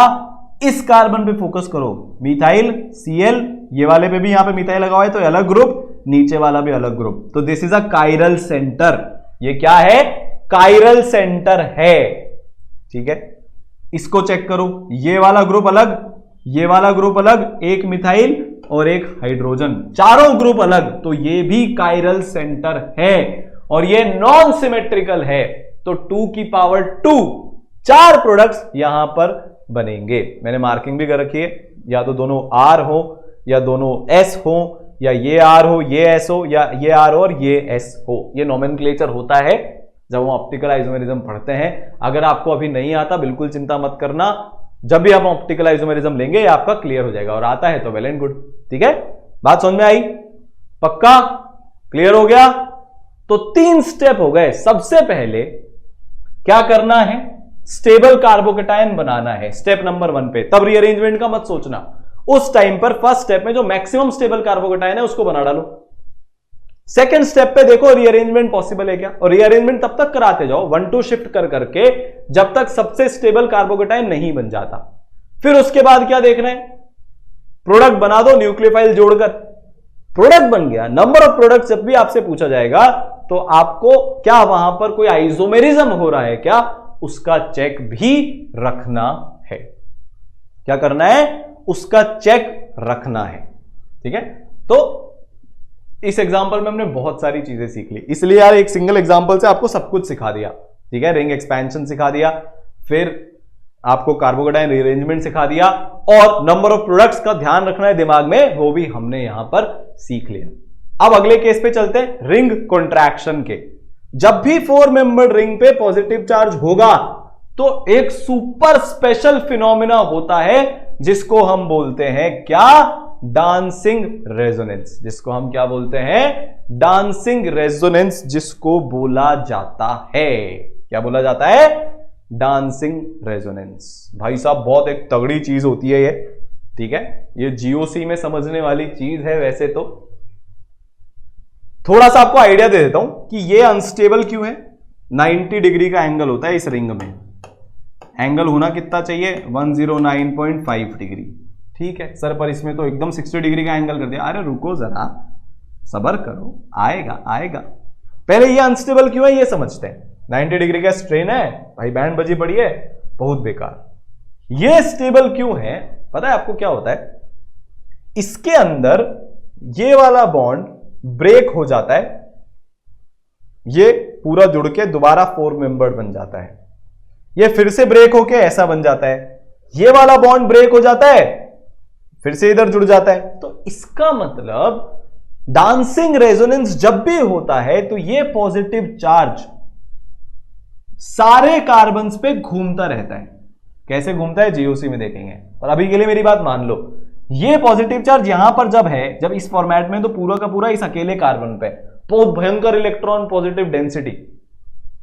इस कार्बन पे फोकस करो, मिथाइल Cl, ये वाले पे भी यहां पे मिथाइल लगा हुआ है तो अलग ग्रुप, नीचे वाला भी अलग ग्रुप, तो this is a chiral centre. ये क्या है? कायरल सेंटर है। ठीक है, इसको चेक करो, ये वाला ग्रुप अलग, ये वाला ग्रुप अलग, एक मिथाइल और एक हाइड्रोजन, चारों ग्रुप अलग, तो ये भी कायरल सेंटर है और ये नॉन सिमेट्रिकल है। तो 2 की पावर 2 4 प्रोडक्ट्स यहां पर बनेंगे। मैंने मार्किंग भी कर रखी है, या तो दोनों R हो या दोनों S हो, या ये R हो ये S हो, या ये R हो और ये S हो। ये नोमेनक्लेचर होता है जब हम ऑप्टिकल आइसोमेरिज्म पढ़ते हैं। अगर आपको अभी नहीं आता बिल्कुल चिंता मत करना, जब भी हम ऑप्टिकल आइसोमेरिज्म लेंगे ये आपका क्लियर हो जाएगा, और आता है तो वेल एंड गुड। ठीक है, बात समझ में आई? पक्का क्लियर हो गया? तो 3 स्टेप हो गए। सबसे पहले क्या करना है? स्टेबल कार्बोकेटायन बनाना है स्टेप नंबर 1 पे। तब रीअरेंजमेंट का मत सोचना, उस टाइम पर फर्स्ट स्टेप में जो मैक्सिमम स्टेबल कार्बोकेटायन है उसको बना डालो। सेकेंड स्टेप पे देखो रीअरेंजमेंट पॉसिबल है क्या, और रीअरेंजमेंट तब तक कराते जाओ 1-2 शिफ्ट कर करके जब तक सबसे स्टेबल कार्बोकेटायन नहीं बन जाता। फिर उसके बाद क्या देखना है? प्रोडक्ट बना दो न्यूक्लियोफाइल जोड़कर। प्रोडक्ट बन गया, नंबर ऑफ प्रोडक्ट जब भी आपसे पूछा जाएगा तो आपको क्या वहां पर कोई आइसोमेरिज्म हो रहा है क्या, उसका चेक भी रखना है। क्या करना है? उसका चेक रखना है। ठीक है, तो इस एग्जांपल में हमने बहुत सारी चीजें सीख ली, इसलिए यार एक सिंगल एग्जांपल से आपको सब कुछ सिखा दिया। ठीक है, रिंग एक्सपेंशन सिखा दिया, फिर आपको कार्बोकेटायन रीअरेंजमेंट सिखा दिया, और नंबर ऑफ प्रोडक्ट्स का ध्यान रखना है दिमाग में, वो भी हमने यहां पर सीख लिया। अब अगले केस पे चलते हैं, रिंग कॉन्ट्रैक्शन के। जब भी 4 मेंबर्ड रिंग पे पॉजिटिव चार्ज होगा तो एक सुपर स्पेशल फिनोमिना होता है जिसको हम बोलते हैं क्या? Dancing resonance. जिसको हम क्या बोलते हैं? डांसिंग रेजोनेंस, जिसको बोला जाता है। क्या बोला जाता है? Dancing resonance. भाई साहब बहुत एक तगड़ी चीज होती है ये। ठीक है, ये जीओसी में समझने वाली चीज है। वैसे तो थोड़ा सा आपको आइडिया दे देता हूं कि ये अनस्टेबल क्यों है। 90 डिग्री का एंगल होता है इस रिंग में, एंगल होना कितना चाहिए? 109.5 डिग्री। ठीक है सर, पर इसमें तो एकदम 60 डिग्री का एंगल कर दिया। अरे रुको जरा, सब्र करो, आएगा आएगा। पहले ये अनस्टेबल क्यों है ये समझते हैं। 90 डिग्री का स्ट्रेन है भाई, बैंड बजी पड़ी है, बहुत बेकार। ये स्टेबल क्यों है? पता है आपको क्या होता है? इसके अंदर ये वाला बॉन्ड ब्रेक हो जाता है, ये पूरा जुड़ के दोबारा 4 मेंबर्ड बन जाता है, ये फिर से ब्रेक होके ऐसा बन जाता है, ये वाला बॉन्ड ब्रेक हो जाता है, फिर से इधर जुड़ जाता है। तो इसका मतलब डांसिंग रेजोनेंस जब भी होता है तो ये पॉजिटिव चार्ज सारे कार्बन्स पे घूमता रहता है। कैसे घूमता है जीओसी में देखेंगे, पर अभी के लिए मेरी बात मान लो। ये पॉजिटिव चार्ज यहां पर जब है, जब इस फॉर्मेट में, तो पूरा का पूरा इस अकेले कार्बन पे बहुत भयंकर इलेक्ट्रॉन पॉजिटिव डेंसिटी,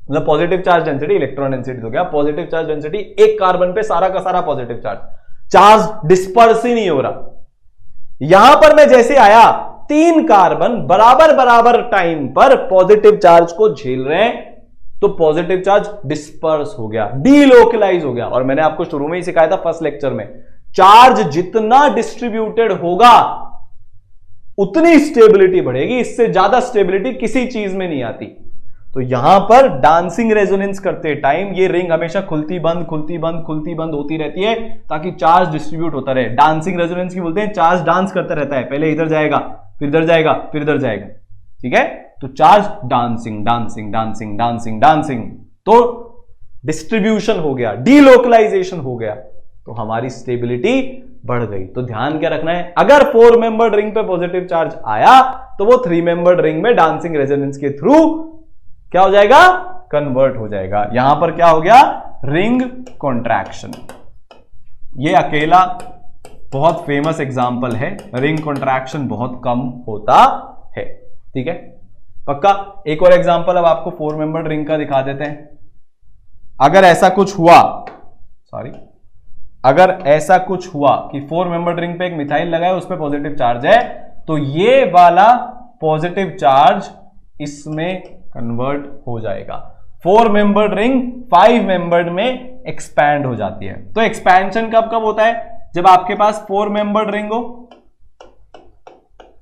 मतलब positive charge density, electron density हो गया, पॉजिटिव चार्ज डेंसिटी एक कार्बन पे सारा का सारा पॉजिटिव चार्ज, चार्ज डिस्पर्स ही नहीं हो रहा। यहां पर मैं जैसे आया, 3 कार्बन बराबर बराबर टाइम पर पॉजिटिव चार्ज को झेल रहे हैं, तो पॉजिटिव चार्ज डिस्पर्स हो गया, डीलोकलाइज हो गया। और मैंने आपको शुरू में ही सिखाया था फर्स्ट लेक्चर में, चार्ज जितना डिस्ट्रीब्यूटेड होगा उतनी स्टेबिलिटी बढ़ेगी, इससे ज्यादा स्टेबिलिटी किसी चीज में नहीं आती। तो यहां पर डांसिंग रेजोनेंस करते टाइम ये रिंग हमेशा खुलती बंद खुलती बंद खुलती बंद होती रहती है, ताकि चार्ज डिस्ट्रीब्यूट होता रहे। डांसिंग रेजोनेंस की बोलते हैं, चार्ज डांस करता रहता है, पहले इधर जाएगा, फिर इधर जाएगा, फिर इधर जाएगा। ठीक है, तो charge dancing dancing dancing dancing dancing, तो डिस्ट्रीब्यूशन हो गया, डीलोकलाइजेशन हो गया, तो हमारी स्टेबिलिटी बढ़ गई। तो ध्यान क्या रखना है, अगर 4 मेंबर्ड रिंग पे पॉजिटिव चार्ज आया तो वो 3 मेंबर्ड रिंग में डांसिंग रेजोनेंस के थ्रू क्या हो जाएगा? कन्वर्ट हो जाएगा। यहां पर क्या हो गया? Ring contraction. ये अकेला बहुत फेमस एग्जांपल है, रिंग कॉन्ट्रैक्शन बहुत कम होता है। ठीक है, पक्का। एक और एग्जांपल अब आपको 4 मेंबर्ड रिंग का दिखा देते हैं। अगर ऐसा कुछ हुआ, अगर ऐसा कुछ हुआ कि 4 मेंबर्ड रिंग पे एक मिथाइल लगा है, उस पे पॉजिटिव चार्ज है, तो ये वाला पॉजिटिव चार्ज इसमें कन्वर्ट हो जाएगा। 4 मेंबर्ड रिंग 5 मेंबर्ड में एक्सपैंड हो जाती है। तो एक्सपेंशन कब कब होता है? जब आपके पास 4 मेंबर्ड रिंग हो,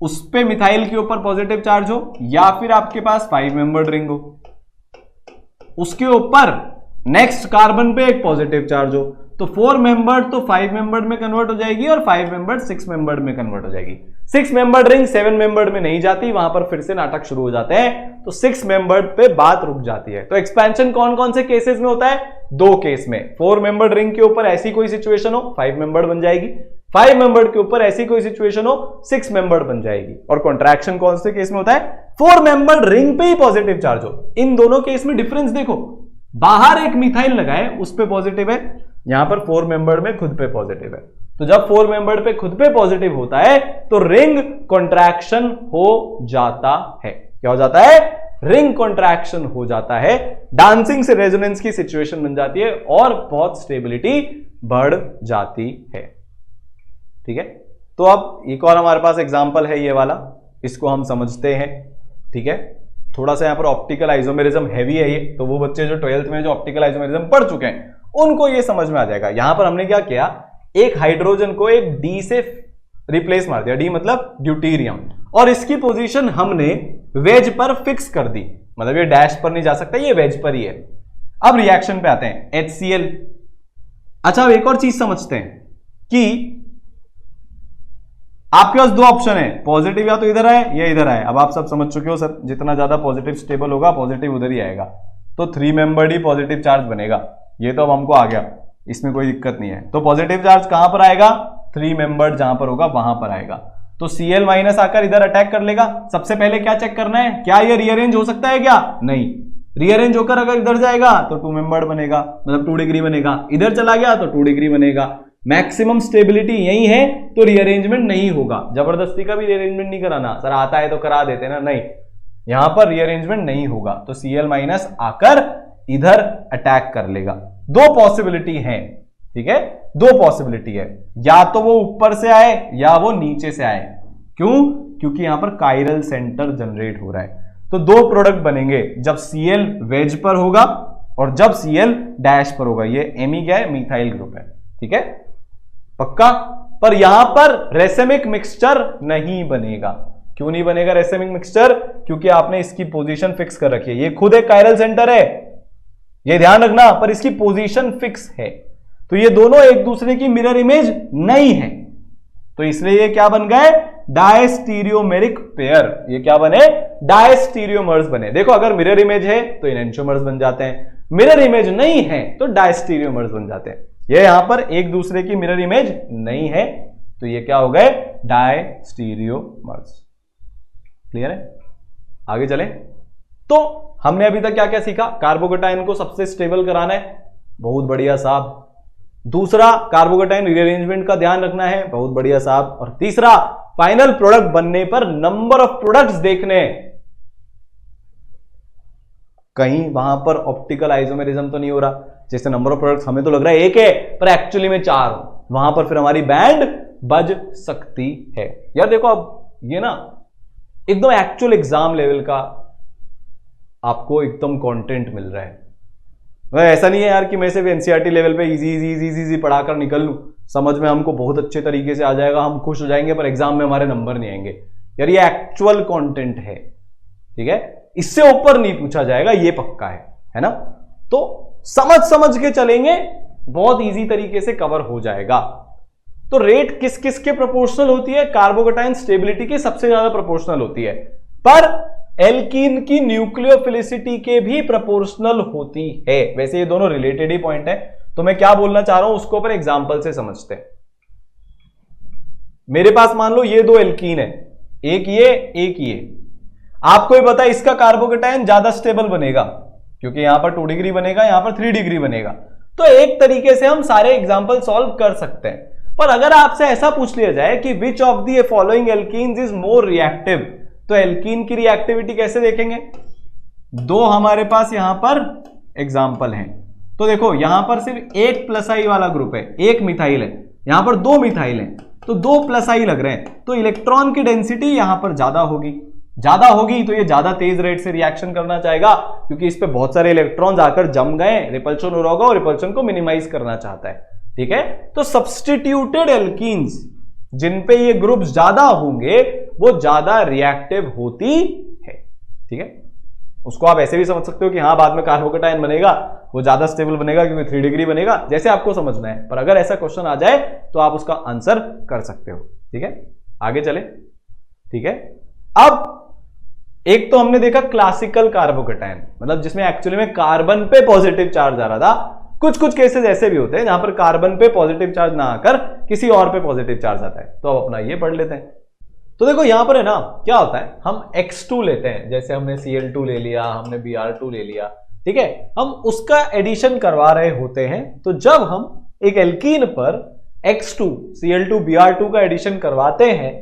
उस पे मिथाइल के ऊपर पॉजिटिव चार्ज हो, या फिर आपके पास 5 मेंबर्ड रिंग हो, उसके ऊपर नेक्स्ट कार्बन पे एक पॉजिटिव चार्ज हो। तो 4 मेंबर्ड तो 5 मेंबर्ड में कन्वर्ट हो जाएगी और 5 मेंबर्ड 6 मेंबर्ड में कन्वर्ट हो जाएगी। 6 मेंबर्ड रिंग 7 मेंबर्ड में नहीं जाती, वहां पर फिर से नाटक शुरू हो जाते हैं। तो 6 मेंबर्ड पे बात रुक जाती है। तो एक्सपेंशन कौन कौन से केसेस में होता है? 2 केस में। 4 मेंबर्ड रिंग के ऊपर ऐसी कोई सिचुएशन हो 5 मेंबर्ड बन जाएगी, 5 मेंबर्ड के ऊपर ऐसी कोई सिचुएशन हो 6 मेंबर्ड बन जाएगी। और कॉन्ट्रैक्शन कौन से केस में होता है? 4 मेंबर्ड रिंग पे ही पॉजिटिव चार्ज हो। इन दोनों केस में डिफरेंस देखो, बाहर एक मिथाइल लगाए उस पे पॉजिटिव है, यहां पर 4 मेंबर्ड में खुद पे पॉजिटिव है। तो जब 4 मेंबर्ड पे खुद पे पॉजिटिव होता है तो रिंग कॉन्ट्रैक्शन हो जाता है। क्या हो जाता है? रिंग कॉन्ट्रैक्शन हो जाता है। डांसिंग से रेजोनेंस की सिचुएशन बन जाती है और बहुत स्टेबिलिटी बढ़ जाती है। ठीक है, तो अब एक और हमारे पास एग्जांपल है ये वाला, इसको हम समझते हैं। ठीक है, थोड़ा सा यहां पर ऑप्टिकल आइसोमेरिज्म हैवी है ये, तो वो बच्चे जो 12th में जो ऑप्टिकल आइसोमेरिज्म पढ़ चुके हैं उनको ये समझ में आ जाएगा। यहां पर हमने क्या किया, एक हाइड्रोजन को एक डी से रिप्लेस मार दिया, डी मतलब ड्यूटेरियम, और इसकी पोजीशन हमने वेज पर फिक्स कर दी, मतलब ये डैश पर नहीं जा सकता, ये वेज पर ही है। अब रिएक्शन पे आते हैं, HCl। अच्छा, अब एक और चीज समझते हैं कि आपके पास 2 ऑप्शन है, पॉजिटिव या तो इधर आए या इधर आए। अब आप सब समझ चुके हो सर, जितना ज्यादा पॉजिटिव स्टेबल होगा पॉजिटिव उधर ही आएगा, तो 3 मेंबर्ड ही पॉजिटिव चार्ज बनेगा। ये तो अब हमको आ गया, इसमें कोई दिक्कत नहीं है। तो पॉजिटिव चार्ज कहां पर आएगा? 3 मेंबर्ड जहां पर होगा वहां पर आएगा। तो Cl माइनस आकर इधर अटैक कर लेगा। सबसे पहले क्या चेक करना है, क्या ये रीअरेंज हो सकता है क्या? नहीं। रीअरेंज होकर अगर इधर जाएगा तो 2 मेंबर्ड बनेगा, मतलब 2 डिग्री बनेगा। इधर चला गया तो 2 डिग्री बनेगा। मैक्सिमम स्टेबिलिटी यही है, तो रीअरेंजमेंट नहीं होगा। जबरदस्ती का भी रीअरेंजमेंट नहीं कराना, सर आता है तो करा देते ना, नहीं, यहां पर रीअरेंजमेंट नहीं होगा। तो Cl माइनस आकर इधर अटैक कर लेगा। 2 पॉसिबिलिटी है, ठीक है, 2 पॉसिबिलिटी है, या तो वो ऊपर से आए या वो नीचे से आए। क्यों? क्योंकि यहां पर कायरल सेंटर जनरेट हो रहा है। तो 2 प्रोडक्ट बनेंगे, जब Cl वेज पर होगा और जब Cl डैश पर होगा। ये एमी क्या है? मिथाइल ग्रुप है। ठीक है, पक्का। पर यहां पर रेसेमिक मिक्सचर नहीं बनेगा। क्यों नहीं बनेगा रेसेमिक मिक्सचर? क्योंकि आपने इसकी पोजीशन फिक्स कर रखी है। ये खुद एक कायरल सेंटर है, ये ध्यान रखना, पर इसकी पोजीशन फिक्स है। तो ये दोनों एक दूसरे की मिरर इमेज नहीं है, तो इसलिए ये क्या बन गए? डायस्टीरियोमेरिक पेयर। ये क्या बने? डायस्टीरियोमर्स बने। देखो, अगर मिरर इमेज है तो इनेंटियोमर्स बन जाते हैं, मिरर इमेज नहीं है तो डायस्टीरियोमर्स बन जाते हैं। ये यहां पर एक दूसरे की मिरर इमेज नहीं है, तो ये क्या हो गए? डायस्टीरियोमर्स। क्लियर है? आगे चलें। तो हमने अभी तक क्या क्या सीखा? कार्बोकेटाइन को सबसे स्टेबल कराना है, बहुत बढ़िया साहब। दूसरा, कार्बोकेटाइन रीअरेंजमेंट का ध्यान रखना है, बहुत बढ़िया साहब। और तीसरा, फाइनल प्रोडक्ट बनने पर नंबर ऑफ प्रोडक्ट्स देखने, कहीं वहां पर ऑप्टिकल आइसोमेरिज्म तो नहीं हो रहा। जैसे नंबर ऑफ प्रोडक्ट्स हमें तो लग रहा है 1 है, पर एक्चुअली में 4 हो, वहां पर फिर हमारी बैंड बज सकती है। यार देखो, अब ये ना एकदम एक्चुअल एग्जाम लेवल का आपको एकदम कंटेंट मिल रहा है। ऐसा नहीं है यार कि मैं सिर्फ एनसीईआरटी लेवल पे इजी इजी इजी इजी पढ़ाकर निकल लूं, समझ में हमको बहुत अच्छे तरीके से आ जाएगा, हम खुश हो जाएंगे, पर एग्जाम में हमारे नंबर नहीं आएंगे। यार ये एक्चुअल कंटेंट है, ठीक है, इससे ऊपर नहीं पूछा जाएगा, ये पक्का है ना। तो समझ समझ के चलेंगे, बहुत इजी तरीके से कवर हो जाएगा। तो रेट किस किस के प्रोपोर्शनल होती है? कार्बोकेटाइन स्टेबिलिटी के सबसे ज्यादा प्रोपोर्शनल होती है, पर एल्कीन की न्यूक्लियोफिलिसिटी के भी प्रोपोर्शनल होती है। वैसे ये दोनों रिलेटेड ही पॉइंट है, तो मैं क्या बोलना चाह रहा हूं उसको पर एग्जांपल से समझते हैं। मेरे पास मान लो ये 2 एल्कीन है, एक ये। आपको ही पता है इसका कार्बोकेटाइन ज्यादा स्टेबल बनेगा, क्योंकि यहां पर 2 डिग्री बनेगा, यहां पर 3 डिग्री बनेगा। तो एक तरीके से हम सारे एग्जाम्पल सॉल्व कर सकते हैं। पर अगर आपसे ऐसा पूछ लिया जाए कि which of the following alkenes is more reactive, तो एल्कीन की रिएक्टिविटी कैसे देखेंगे? 2 हमारे पास यहां पर एग्जाम्पल हैं। तो देखो, यहां पर सिर्फ एक प्लस आई वाला ग्रुप है, एक मिथाइल है, यहां पर 2 मिथाइल हैं, तो 2 प्लस आई लग रहे हैं, तो इलेक्ट्रॉन की डेंसिटी यहां पर ज्यादा होगी। ज्यादा होगी तो ये ज्यादा तेज रेट से रिएक्शन करना चाहेगा, क्योंकि इस पे बहुत सारे इलेक्ट्रॉन्स आकर जम गए, रिपल्शन हो रहा होगा और रिपल्शन को मिनिमाइज करना चाहता है। ठीक है, तो सब्स्टिट्यूटेड एल्कीन्स जिन पे ये ग्रुप्स ज्यादा होंगे वो ज्यादा रिएक्टिव होती है। ठीक है, उसको आप ऐसे भी समझ सकते हो कि हाँ बाद में कार्बोकेटायन बनेगा, वो ज्यादा स्टेबल बनेगा क्योंकि 3 डिग्री बनेगा, जैसे आपको समझना है, पर अगर ऐसा क्वेश्चन आ जाए तो आप उसका आंसर कर सकते हो। ठीक है, आगे चले। ठीक है, अब एक तो हमने देखा क्लासिकल कार्बोकेटायन, मतलब जिसमें एक्चुअली में कार्बन पे पॉजिटिव चार्ज आ रहा था। कुछ कुछ केसेस ऐसे भी होते हैं जहां पर कार्बन पे पॉजिटिव चार्ज ना आकर किसी और पे पॉजिटिव चार्ज आता है, तो अब अपना ये पढ़ लेते हैं। तो देखो यहां पर है ना, क्या होता है, हम X2 लेते हैं, जैसे हमने Cl2 ले लिया, हमने Br2 ले लिया। ठीक है, हम उसका एडिशन करवा रहे होते हैं, तो जब हम एक एल्कीन पर X2 Cl2 Br2 का एडिशन करवाते हैं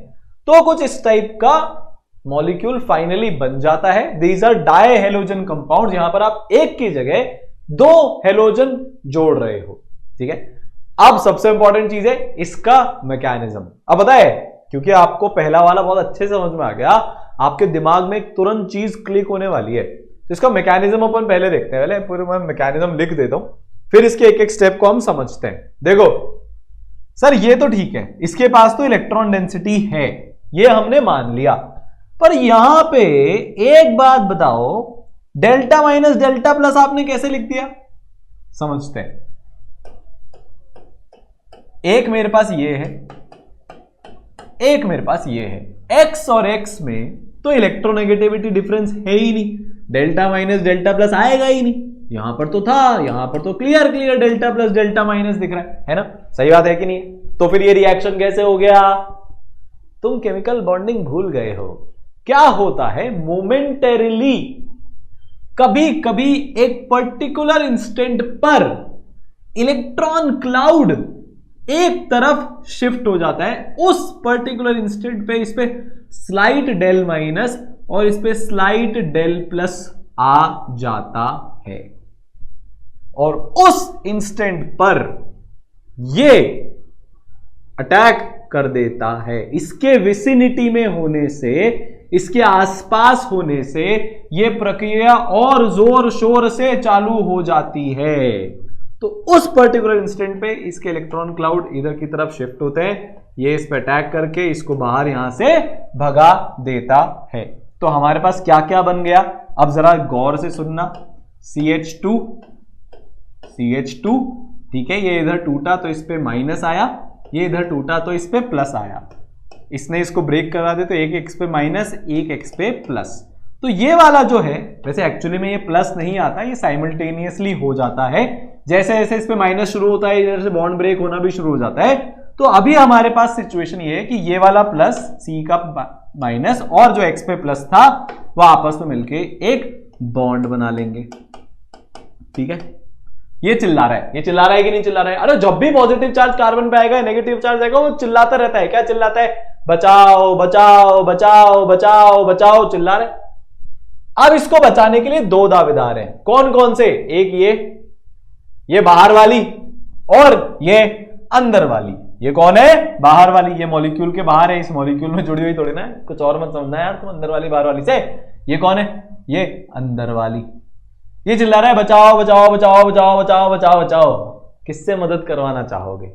तो कुछ इस टाइप का मॉलिक्यूल फाइनली बन जाता है। These are di halogen compound, यहां पर आप एक की जगह 2 हेलोजन जोड़ रहे हो। ठीक है, अब सबसे इंपॉर्टेंट चीज है इसका मैकेनिज्म। अब बताए, क्योंकि आपको पहला वाला बहुत अच्छे से समझ में आ गया, आपके दिमाग में एक तुरंत चीज क्लिक होने वाली है, तो इसका मैकेनिज्म अपन पहले देखते हैं। पहले पूरे मैं मैकेनिज्म लिख देता हूं, फिर इसके एक एक स्टेप को हम समझते हैं। देखो सर ये तो ठीक है, इसके पास तो इलेक्ट्रॉन डेंसिटी है, ये हमने मान लिया, पर यहां पे एक बात बताओ, डेल्टा माइनस डेल्टा प्लस आपने कैसे लिख दिया, समझते हैं। एक मेरे पास ये है, एक मेरे पास ये है, x और x में तो इलेक्ट्रोनेगेटिविटी डिफरेंस है ही नहीं, डेल्टा माइनस डेल्टा प्लस आएगा ही नहीं। यहां पर तो था, यहां पर तो clear clear delta plus delta minus दिख रहा है ना, सही बात है कि नहीं। तो फिर ये रिएक्शन कैसे हो गया, तुम केमिकल बॉन्डिंग भूल गए हो। क्या होता है, मोमेंटरीली कभी कभी एक पर्टिकुलर इंस्टेंट पर इलेक्ट्रॉन क्लाउड एक तरफ शिफ्ट हो जाता है, उस पर्टिकुलर इंस्टेंट पे इस पे स्लाइट डेल माइनस और इस पे स्लाइट डेल प्लस आ जाता है, और उस इंस्टेंट पर ये अटैक कर देता है। इसके विसिनिटी में होने से, इसके आसपास होने से ये प्रक्रिया और जोर शोर से चालू हो जाती है। तो उस पर्टिकुलर इंस्टेंट पे इसके इलेक्ट्रॉन क्लाउड इधर की तरफ शिफ्ट होते हैं, ये इस पे अटैक करके इसको बाहर यहां से भगा देता है। तो हमारे पास क्या क्या बन गया, अब जरा गौर से सुनना। CH2 ठीक है, ये इधर टूटा तो इस पे माइनस आया, ये इधर टूटा तो इस पे प्लस आया। इसने इसको ब्रेक करा दे तो एक x पे माइनस, एक x पे प्लस। तो ये वाला जो है, वैसे एक्चुअली में ये प्लस नहीं आता, ये साइमल्टेनियसली हो जाता है। जैसे जैसे इस पे माइनस शुरू होता है, इधर से बॉन्ड ब्रेक होना भी शुरू हो जाता है। तो अभी हमारे पास सिचुएशन ये है कि ये वाला प्लस, C का माइनस और जो x पे प्लस था वह आपस में मिलके एक बॉन्ड बना लेंगे। ठीक है, ये चिल्ला रहा है, ये चिल्ला रहा है कि नहीं चिल्ला रहा है? अरे जब भी पॉजिटिव चार्ज कार्बन पे आएगा, नेगेटिव चार्ज आएगा, वो चिल्लाता रहता है। क्या चिल्लाता है? बचाओ बचाओ बचाओ बचाओ बचाओ चिल्ला रहे। अब इसको बचाने के लिए 2 दावेदार हैं। कौन कौन से? एक ये बाहर वाली और ये अंदर वाली। ये कौन है? बाहर वाली। ये मॉलिक्यूल के बाहर है, इस मॉलिक्यूल में जुड़ी हुई थोड़ी ना है, कुछ और मत समझना यार तुम अंदर वाली बाहर वाली से। ये कौन है? ये अंदर वाली। ये चिल्ला रहा है बचाओ बचाओ बचाओ बचाओ बचाओ बचाओ बचाओ। किससे मदद करवाना चाहोगे?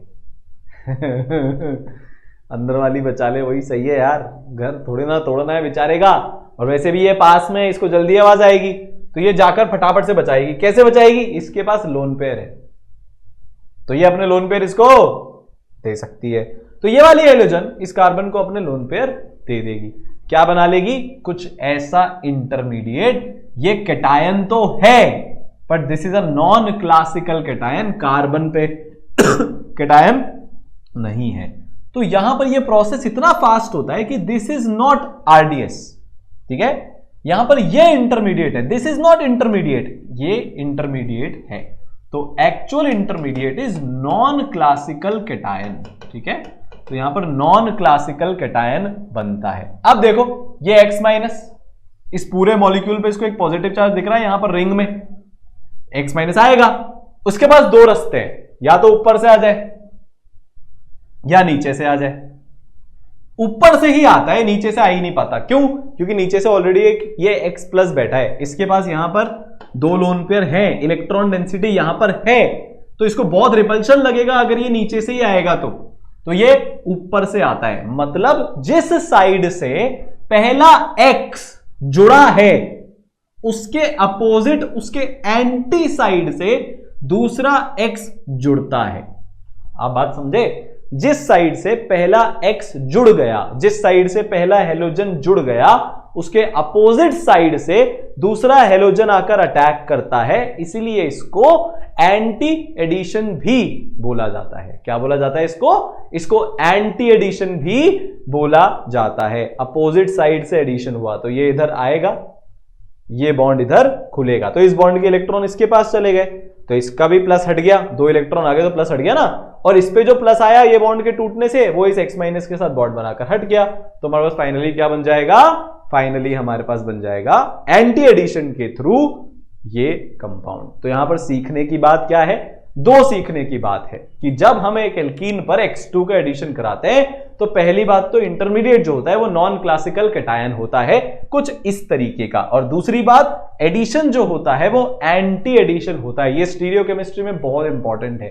अंदर वाली बचा ले, वही सही है यार, घर थोड़ी ना तोड़ना है बेचारे का। और वैसे भी ये पास में, इसको जल्दी आवाज आएगी तो ये जाकर फटाफट से बचाएगी। कैसे बचाएगी? इसके पास लोन पेयर है, तो ये अपने लोन पेयर इसको दे सकती है। तो ये वाली हाइड्रोजन इस कार्बन को अपने लोन पेयर दे देगी। क्या बना लेगी? कुछ ऐसा इंटरमीडिएट। ये कैटायन तो है, but this is a non classical cation, carbon पे कैटायन नहीं है। तो यहां पर ये प्रोसेस इतना फास्ट होता है कि दिस इज नॉट RDS। ठीक है, यहां पर ये इंटरमीडिएट है, दिस इज नॉट इंटरमीडिएट, ये इंटरमीडिएट है। तो actual intermediate is non classical cation. ठीक है, तो यहां पर नॉन क्लासिकल कैटायन बनता है। अब देखो ये X माइनस, इस पूरे मॉलिक्यूल पे इसको एक पॉजिटिव चार्ज दिख रहा है, यहां पर रिंग में X माइनस आएगा। उसके पास 2 रास्ते हैं, या तो ऊपर से आ जाए या नीचे से आ जाए। ऊपर से ही आता है, नीचे से आ ही नहीं पाता। क्यों? क्योंकि नीचे से ऑलरेडी एक ये X प्लस बैठा है, इसके पास यहां पर 2 लोन पेयर है, इलेक्ट्रॉन डेंसिटी यहां पर है, तो इसको बहुत रिपल्शन लगेगा अगर ये नीचे से ही आएगा तो ये ऊपर से आता है। मतलब जिस साइड से पहला X जुड़ा है उसके अपोजिट, उसके एंटी साइड से दूसरा X जुड़ता है। आप बात समझे? जिस साइड से पहला X जुड़ गया, जिस साइड से पहला हेलोजन जुड़ गया, उसके अपोजिट साइड से दूसरा हेलोजन आकर अटैक करता है, इसीलिए इसको एंटी एडिशन भी बोला जाता है। क्या बोला जाता है इसको एंटी एडिशन भी बोला जाता है। अपोजिट साइड से एडिशन हुआ तो ये इधर आएगा, ये बॉन्ड इधर खुलेगा, तो इस बॉन्ड के इलेक्ट्रॉन इसके पास चले गए, तो इसका भी प्लस हट गया, 2 इलेक्ट्रॉन आ गए तो प्लस हट गया ना, और इस पे जो प्लस आया ये बॉन्ड के टूटने से वो इस X माइनस के साथ बॉन्ड बनाकर हट गया, तो हमारे पास फाइनली क्या बन जाएगा? फाइनली हमारे पास बन जाएगा एंटी एडिशन के थ्रू ये कंपाउंड। तो यहां पर सीखने की बात क्या है? 2 सीखने की बात है कि जब हम एक एल्कीन पर X2 का एडिशन कराते हैं तो पहली बात तो इंटरमीडिएट जो होता है वो नॉन क्लासिकल कैटायन होता है कुछ इस तरीके का, और दूसरी बात एडिशन जो होता है वो एंटी एडिशन होता है। ये स्टीरियोकेमिस्ट्री में बहुत इंपॉर्टेंट है।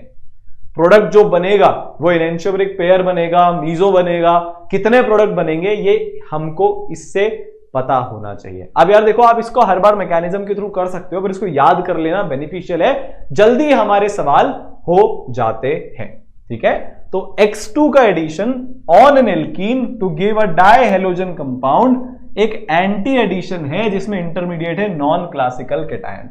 प्रोडक्ट जो बनेगा वो एनेंटियोमेरिक पेयर बनेगा, मीजो बनेगा, कितने प्रोडक्ट बनेंगे ये हमको इससे पता होना चाहिए। अब यार देखो, आप इसको हर बार मैकेनिज्म के थ्रू कर सकते हो, पर इसको याद कर लेना बेनिफिशियल है, जल्दी हमारे सवाल हो जाते हैं। ठीक है, तो X2 का addition on an alkene to give a di halogen compound एक एंटी एडिशन है जिसमें इंटरमीडिएट है नॉन क्लासिकल कैटायन।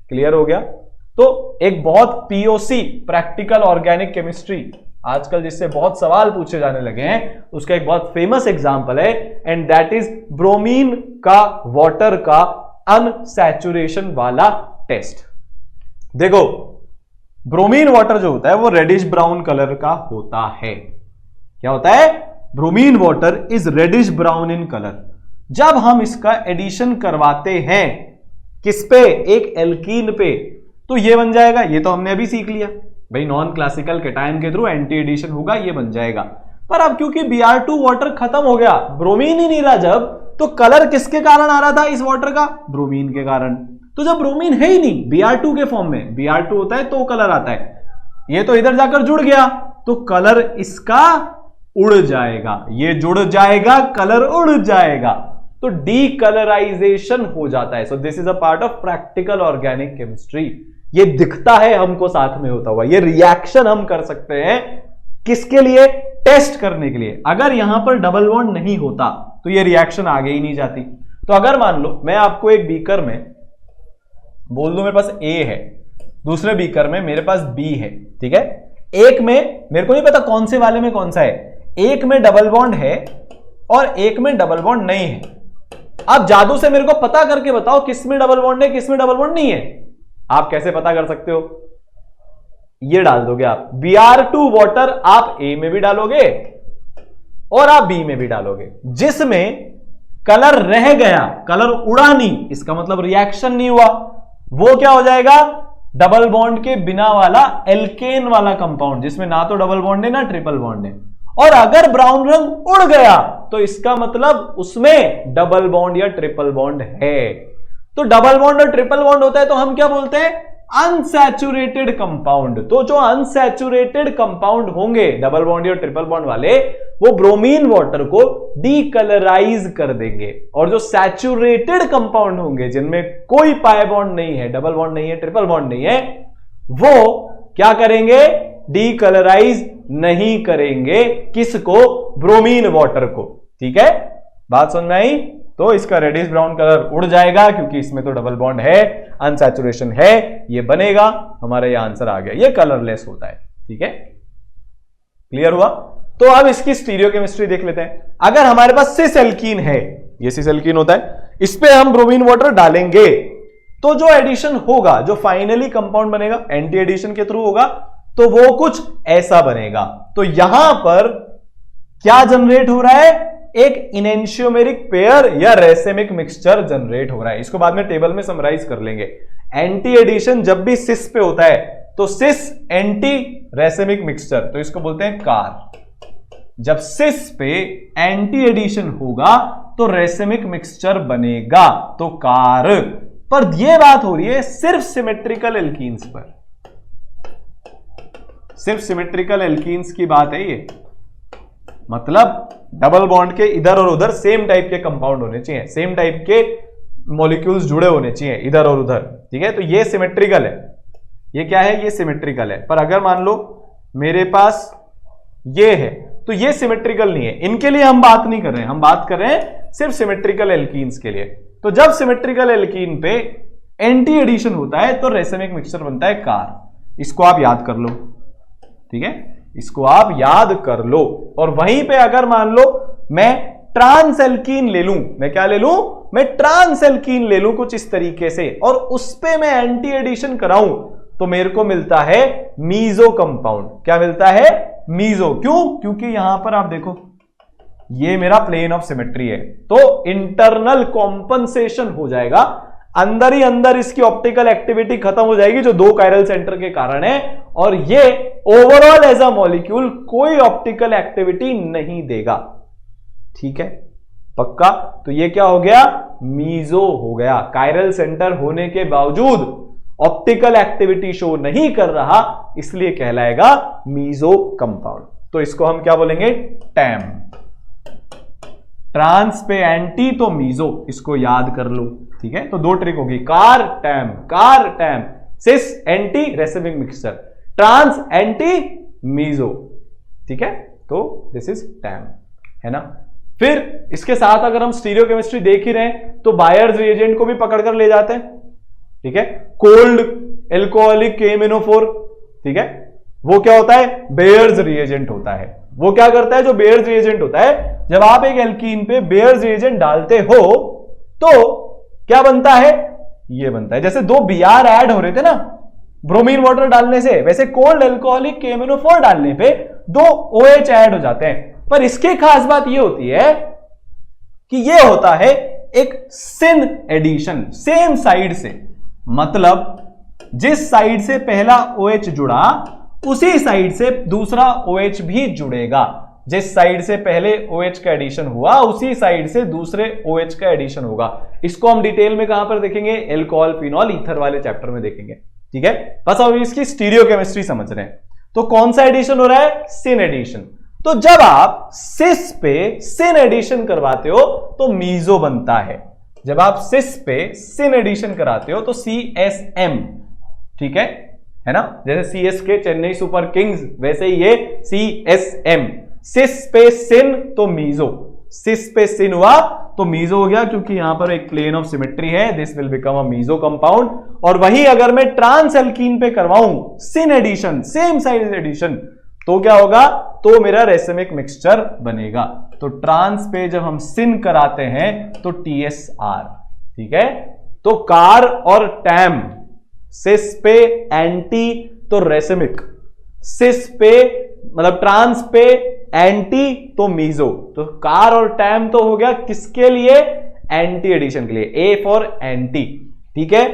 क्लियर हो गया? तो एक बहुत POC प्रैक्टिकल ऑर्गेनिक केमिस्ट्री आजकल जिससे बहुत सवाल पूछे जाने लगे हैं, उसका एक बहुत फेमस एग्जांपल है, एंड दैट इज ब्रोमीन का वाटर का अनसैचुरेशन वाला टेस्ट। देखो, ब्रोमीन वाटर जो होता है वो रेडिश ब्राउन कलर का होता है। क्या होता है? Bromine water is reddish brown in colour. जब हम इसका एडिशन करवाते हैं किस पे? एक एल्कीन पे, तो ये बन जाएगा। ये तो हमने अभी सीख लिया भाई, नॉन क्लासिकल कैटायन के थ्रू एंटी एडिशन होगा, ये बन जाएगा। पर अब क्योंकि Br2 वाटर खत्म हो गया, ब्रोमीन ही नहीं रहा जब, तो कलर किसके कारण आ रहा था इस वाटर का? ब्रोमीन के कारण। तो जब ब्रोमीन है ही नहीं Br2 के फॉर्म में, Br2 होता है तो कलर आता है, ये तो इधर जाकर जुड़ गया तो कलर इसका उड़ जाएगा, ये जुड़ जाएगा, कलर उड़ जाएगा, तो डीकलराइजेशन हो जाता है। So this is a part of practical organic chemistry. ये दिखता है हमको साथ में होता हुआ, ये रिएक्शन हम कर सकते हैं किसके लिए? टेस्ट करने के लिए। अगर यहां पर डबल बॉन्ड नहीं होता तो ये रिएक्शन आगे ही नहीं जाती। तो अगर मान लो मैं आपको एक बीकर में बोल दूं मेरे पास A है, दूसरे बीकर में मेरे पास B है, ठीक है, एक में मेरे को नहीं पता कौन से वाले में कौन सा है, एक में डबल बॉन्ड है और एक में डबल बॉन्ड नहीं है। अब जादू से मेरे को पता करके बताओ किस में डबल बॉन्ड है किस में डबल बॉन्ड नहीं है। आप कैसे पता कर सकते हो? ये डाल दोगे आप, Br2 वाटर आप A में भी डालोगे और आप B में भी डालोगे, जिसमें कलर रह गया, कलर उड़ा नहीं, इसका मतलब रिएक्शन नहीं हुआ, वो क्या हो जाएगा? डबल बॉन्ड के बिना वाला एल्केन वाला कंपाउंड, जिसमें ना तो डबल बॉन्ड है ना ट्रिपल बॉन्ड है। और अगर ब्राउन रंग उड़ गया तो इसका मतलब उसमें डबल बॉन्ड या ट्रिपल बॉन्ड है। तो डबल बॉन्ड और ट्रिपल बॉन्ड होता है तो हम क्या बोलते हैं? Unsaturated compound. तो जो अनसैचुरेटेड कंपाउंड होंगे डबल बॉन्ड या ट्रिपल बॉन्ड वाले, वो ब्रोमीन वाटर को डीकलराइज कर देंगे, और जो सैचुरेटेड कंपाउंड होंगे जिनमें कोई पाई बॉन्ड नहीं है, डबल बॉन्ड नहीं है, ट्रिपल बॉन्ड नहीं है, वो क्या करेंगे? डीकलराइज नहीं करेंगे। किसको? ब्रोमीन वाटर को। ठीक है, बात समझ में आई? तो इसका रेडिश ब्राउन कलर उड़ जाएगा क्योंकि इसमें तो डबल बॉन्ड है, अनसैचुरेशन है, ये बनेगा, हमारा ये आंसर आ गया, ये कलरलेस होता है। ठीक है, क्लियर हुआ? तो अब इसकी स्टीरियोकेमिस्ट्री देख लेते हैं। अगर हमारे पास सिस एल्कीन है, ये सिस एल्कीन होता है, इस पे हम ब्रोमीन वाटर डालेंगे तो जो एडिशन होगा, जो फाइनली कंपाउंड बनेगा एंटी एडिशन के थ्रू होगा, तो वो कुछ ऐसा बनेगा। तो यहां पर क्या जनरेट हो रहा है? एक इनेंशियोमेरिक पेयर या रेसेमिक मिक्सचर जनरेट हो रहा है। इसको बाद में टेबल में समराइज कर लेंगे। एंटी एडिशन जब भी सिस पे होता है तो सिस एंटी रेसेमिक मिक्सचर, तो इसको बोलते हैं कार। जब सिस पे एंटी एडिशन होगा तो रेसिमिक मिक्सचर बनेगा, तो कार। पर यह बात हो रही है सिर्फ सिमेट्रिकल एल्कीन्स पर, सिर्फ सिमेट्रिकल एल्कीन्स की बात है ये। मतलब डबल बॉन्ड के इधर और उधर सेम टाइप के कंपाउंड होने चाहिए, सेम टाइप के मॉलिक्यूल्स जुड़े होने चाहिए इधर और उधर, ठीक है। तो ये सिमेट्रिकल है, ये क्या है, ये सिमेट्रिकल है। पर अगर मान लो मेरे पास ये है तो ये सिमेट्रिकल नहीं है, इनके लिए हम बात नहीं कर रहे हैं, हम बात कर रहे हैं सिर्फ सिमेट्रिकल एल्कीन्स के लिए। तो जब सिमेट्रिकल एल्कीन पे एंटी एडिशन होता है तो रेसिमिक मिक्सचर बनता है कार। इसको आप याद कर लो, ठीक है, इसको आप याद कर लो। और वहीं पे अगर मान लो मैं ट्रांस एल्कीन ले लूं, मैं क्या ले लूं, मैं ट्रांस एल्कीन ले लूं कुछ इस तरीके से, और उस पे मैं एंटी एडिशन कराऊं तो मेरे को मिलता है मीजो कंपाउंड। क्या मिलता है, मीजो। क्यों, क्योंकि यहां पर आप देखो ये मेरा प्लेन ऑफ सिमेट्री है, तो इंटरनल कॉम्पनसेशन हो जाएगा, अंदर ही अंदर इसकी ऑप्टिकल एक्टिविटी खत्म हो जाएगी जो दो कायरल सेंटर के कारण है, और ये ओवरऑल एज अ मॉलिक्यूल कोई ऑप्टिकल एक्टिविटी नहीं देगा, ठीक है, पक्का। तो ये क्या हो गया, मीजो हो गया। कायरल सेंटर होने के बावजूद ऑप्टिकल एक्टिविटी शो नहीं कर रहा, इसलिए कहलाएगा मीजो कंपाउंड। तो इसको हम क्या बोलेंगे, टैम। ट्रांस पे एंटी तो मीजो, इसको याद कर लो, ठीक है। तो दो ट्रिक होगी, कार टैम, कार टैम, cis anti racemic mixture, trans anti meso, ठीक है। तो दिस इज टैम, है ना। फिर इसके साथ अगर हम स्टीरियोकेमिस्ट्री देख ही रहे हैं तो बायर्स रिएजेंट को भी पकड़कर ले जाते हैं, ठीक है। कोल्ड एल्कोहलिक KMnO4, ठीक है, वो क्या होता है, बेयर्स रिएजेंट होता है। वो क्या करता है, जो बेयर्स रिएजेंट होता है, जब आप एक एल्कीन पे बेयर्स रिएजेंट डालते हो तो क्या बनता है, ये बनता है। जैसे दो Br ऐड हो रहे थे ना ब्रोमीन वाटर डालने से, वैसे कोल्ड एल्कोहलिक KMnO4 डालने पे दो OH ऐड हो जाते हैं। पर इसकी खास बात ये होती है कि ये होता है एक सिन एडिशन, सेम साइड से, मतलब जिस साइड से पहला OH जुड़ा उसी साइड से दूसरा OH भी जुड़ेगा। जिस साइड से पहले OH का एडिशन हुआ उसी साइड से दूसरे OH का एडिशन होगा। इसको हम डिटेल में कहां पर देखेंगे, एल्कोहल फिनॉल ईथर वाले चैप्टर में देखेंगे, ठीक है। बस अब इसकी स्टीरियोकेमिस्ट्री समझ रहे हैं। तो कौन सा एडिशन हो रहा है, सिन एडिशन। तो जब आप सिस पे सिन एडिशन करवाते हो तो मीजो बनता है। जब आप सिस पे सिन एडिशन कराते हो तो CSM, ठीक है ना। जैसे CSK चेन्नई सुपर किंग्स, वैसे ही ये CSM, सिस पे सिन तो मीजो, सिस पे सिन हुआ तो मीजो हो गया, क्योंकि यहां पर एक प्लेन ऑफ सिमेट्री है, this will become a meso compound. और वही अगर मैं ट्रांस एल्कीन पे करवाऊं syn addition, same side addition, तो क्या होगा, तो मेरा रेसिमिक मिक्सचर बनेगा। तो ट्रांस पे जब हम सिन कराते हैं तो TSR, ठीक है। तो कार और टैम, सिस पे एंटी तो रेसिमिक, सिस पे मतलब ट्रांस पे एंटी तो मीजो। तो कार और टैम तो हो गया किसके लिए, एंटी एडिशन के लिए, A फॉर एंटी, ठीक है।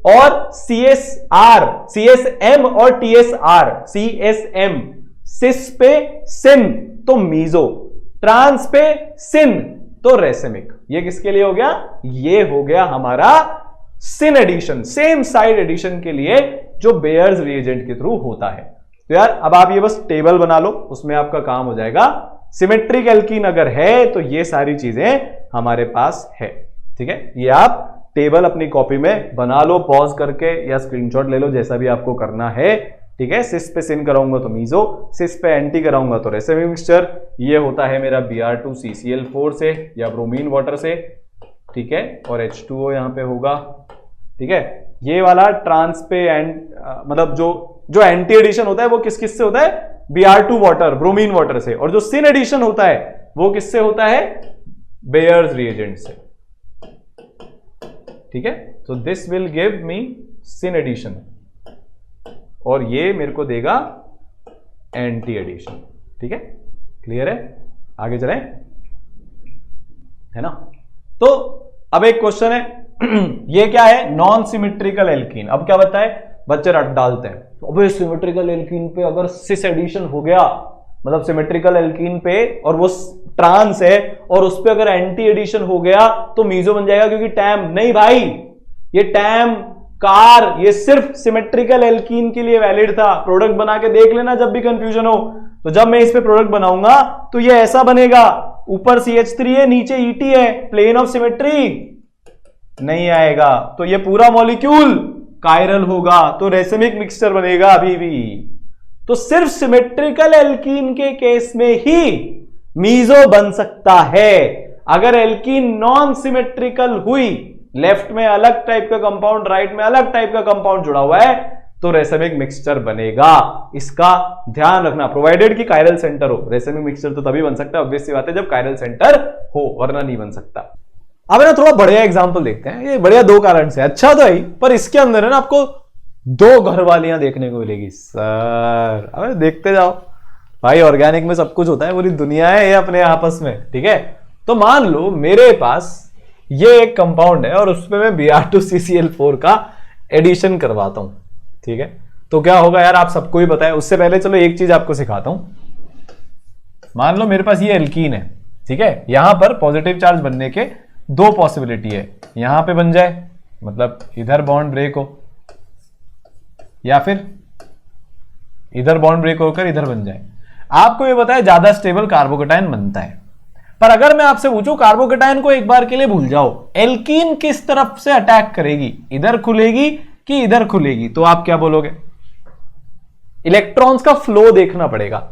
और CSR, CSM और TSR, CSM सिस पे सिन तो मीजो, ट्रांस पे सिन तो रेसिमिक। ये किसके लिए हो गया, ये हो गया हमारा syn addition, same side addition के लिए, जो बेयर्स रिएजेंट के थ्रू होता है। तो यार अब आप ये बस टेबल बना लो, उसमें आपका काम हो जाएगा। सिमेट्रिक एल्कीन अगर है तो ये सारी चीजें हमारे पास है, ठीक है। ये आप टेबल अपनी कॉपी में बना लो, पॉज करके या स्क्रीनशॉट ले लो, जैसा भी आपको करना है, ठीक है। सिस पे सिन कराऊंगा तो मीजो, सिस पे एंटी कराऊंगा तो रेसिमिक मिक्सचर। ये होता है मेरा Br2CCl4 से या ब्रोमीन वाटर से, ठीक है, और H2O यहां पे होगा, ठीक है। ये वाला ट्रांस पे मतलब जो एंटी एडिशन होता है वो किस किस से होता है, Br2 वाटर, ब्रोमीन वाटर से। और जो सिन एडिशन होता है वो किससे होता है, बेयर्स रिएजेंट से, ठीक है। तो this will give me syn addition, और ये मेरे को देगा एंटी एडिशन, ठीक है। क्लियर है, आगे चलें, है ना। तो अब एक क्वेश्चन है ये क्या है, नॉन सिमेट्रिकल एल्कीन। अब क्या बताए, बच्चे रट डालते हैं, अबे सिमेट्रिकल एल्कीन पे अगर सिस एडिशन हो गया मतलब सिमेट्रिकल एल्कीन पे, और वो ट्रांस है और उस पे अगर एंटी एडिशन हो गया तो मीजो बन जाएगा, क्योंकि टैम नहीं भाई, ये टैम कार ये सिर्फ सिमेट्रिकल एल्कीन के लिए वैलिड था। प्रोडक्ट बना के देख लेना जब भी कंफ्यूजन हो। तो जब मैं इस पे प्रोडक्ट बनाऊंगा तो ये ऐसा बनेगा, ऊपर CH3 है नीचे ET है, प्लेन ऑफ सिमेट्री नहीं आएगा, तो ये पूरा मॉलिक्यूल कायरल होगा, तो रेसिमिक मिक्सचर बनेगा अभी भी। तो सिर्फ सिमेट्रिकल एल्कीन के केस में ही मीजो बन सकता है। अगर एल्कीन नॉन सिमेट्रिकल हुई, लेफ्ट में अलग टाइप का कंपाउंड, राइट में अलग टाइप का कंपाउंड जुड़ा हुआ है, तो रेसिमिक मिक्सचर बनेगा। इसका ध्यान रखना, प्रोवाइडेड कि कायरल सेंटर हो। रेसिमिक मिक्सचर तो तभी बन सकता है, ऑब्वियस सी बात है, जब कायरल सेंटर हो, वरना नहीं बन सकता। अब ना थोड़ा बढ़िया एग्जांपल देखते हैं। ये बढ़िया दो कारण से अच्छा तो है, पर इसके अंदर है ना आपको दो घरवालियां देखने को मिलेगी। सर अबे देखते जाओ भाई, ऑर्गेनिक में सब कुछ होता है, पूरी दुनिया है ये अपने आपस में, ठीक है। तो मान लो मेरे पास ये एक कंपाउंड है और उसमें मैं Br2CCl4 का एडिशन करवाता हूं, ठीक है। तो क्या होगा यार, आप सबको ही पता है। उससे पहले चलो एक चीज आपको सिखाता हूं। मान लो मेरे पास ये एल्कीन है, ठीक है। यहां पर पॉजिटिव चार्ज बनने के दो पॉसिबिलिटी है, यहां पे बन जाए, मतलब इधर बॉन्ड ब्रेक हो, या फिर इधर बॉन्ड ब्रेक होकर इधर बन जाए। आपको ये पता है ज्यादा स्टेबल कार्बोकेटायन बनता है। पर अगर मैं आपसे पूछूं कार्बोकेटायन को एक बार के लिए भूल जाओ, एल्कीन किस तरफ से अटैक करेगी, इधर खुलेगी कि इधर खुलेगी, तो आप क्या बोलोगे? इलेक्ट्रॉन्स का फ्लो देखना पड़ेगा।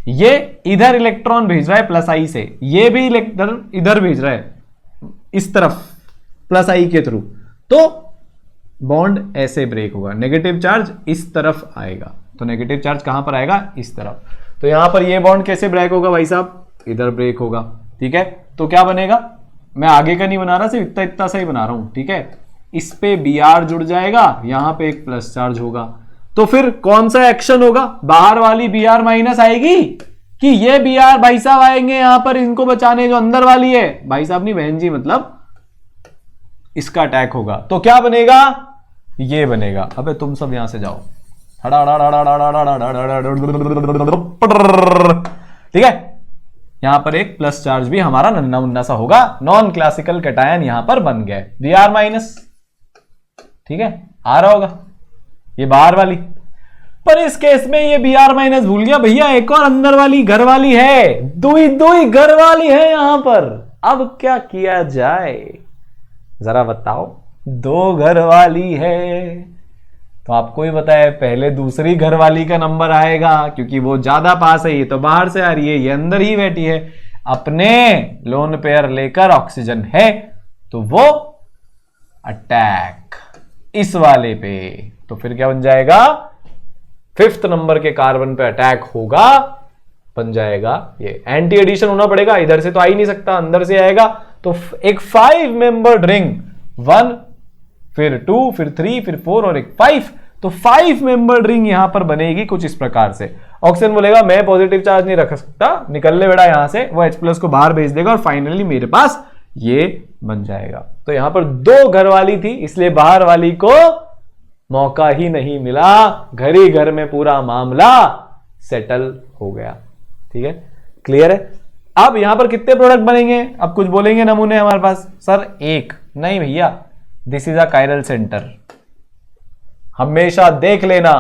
ये इधर इलेक्ट्रॉन भेज रहा है प्लस आई से, ये भी इधर भेज रहा है इस तरफ प्लस आई के थ्रू, तो बॉन्ड ऐसे ब्रेक होगा, नेगेटिव चार्ज इस तरफ आएगा। तो नेगेटिव चार्ज कहां पर आएगा? इस तरफ। तो यहां पर ये बॉन्ड कैसे ब्रेक होगा भाई साहब? इधर ब्रेक होगा, ठीक है। तो क्या बनेगा, मैं आगे का नहीं बना रहा, सिर्फ इतना इतना सा ही बना रहा हूं, ठीक है। इस पे Br जुड़ जाएगा, यहां पे एक प्लस चार्ज होगा, तो फिर कौन सा एक्शन होगा? बाहर वाली Br माइनस आएगी कि ये Br भाई साहब आएंगे यहां पर इनको बचाने, जो अंदर वाली है भाई साहब नहीं बहन जी, मतलब इसका अटैक होगा। तो क्या बनेगा? ये बनेगा। अबे तुम सब यहां से जाओ, ठीक है। यहां पर एक प्लस चार्ज भी हमारा नन्ना मुन्ना सा होगा, नॉन क्लासिकल कैटायन यहां पर बन गए, Br माइनस, ठीक है। आ रहा होगा ये बाहर वाली। पर इस केस में ये Br माइनस भूल गया भैया, एक और अंदर वाली घर वाली है, दो ही घर वाली है यहां पर। अब क्या किया जाए जरा बताओ? दो घर वाली है तो आपको ही पता है पहले दूसरी घर वाली का नंबर आएगा, क्योंकि वो ज्यादा पास है, ये तो बाहर से आ रही है, ये अंदर ही बैठी है, अपने लोन पेयर लेकर ऑक्सीजन है, तो वो अटैक इस वाले पे। तो फिर क्या बन जाएगा? 5th नंबर के कार्बन पे अटैक होगा, बन जाएगा ये। एंटी एडिशन होना पड़ेगा, इधर से तो आ ही नहीं सकता, अंदर से आएगा। तो एक 5 मेंबर्ड रिंग, 1 फिर 2 फिर 3 फिर 4 और एक 5, तो 5 मेंबर्ड रिंग यहां पर बनेगी कुछ इस प्रकार से। ऑक्सीजन बोलेगा मैं पॉजिटिव चार्ज नहीं रख सकता, निकल ले बेटा यहां से, वो H+ को बाहर भेज देगा और फाइनली मेरे पास ये बन जाएगा। तो यहां पर दो घर वाली थी, इसलिए बाहर वाली को मौका ही नहीं मिला, घर ही घर में पूरा मामला सेटल हो गया, ठीक है। क्लियर है? अब यहां पर कितने प्रोडक्ट बनेंगे? अब कुछ बोलेंगे नमूने हमारे पास, सर एक नहीं भैया, this is a chiral centre, हमेशा देख लेना,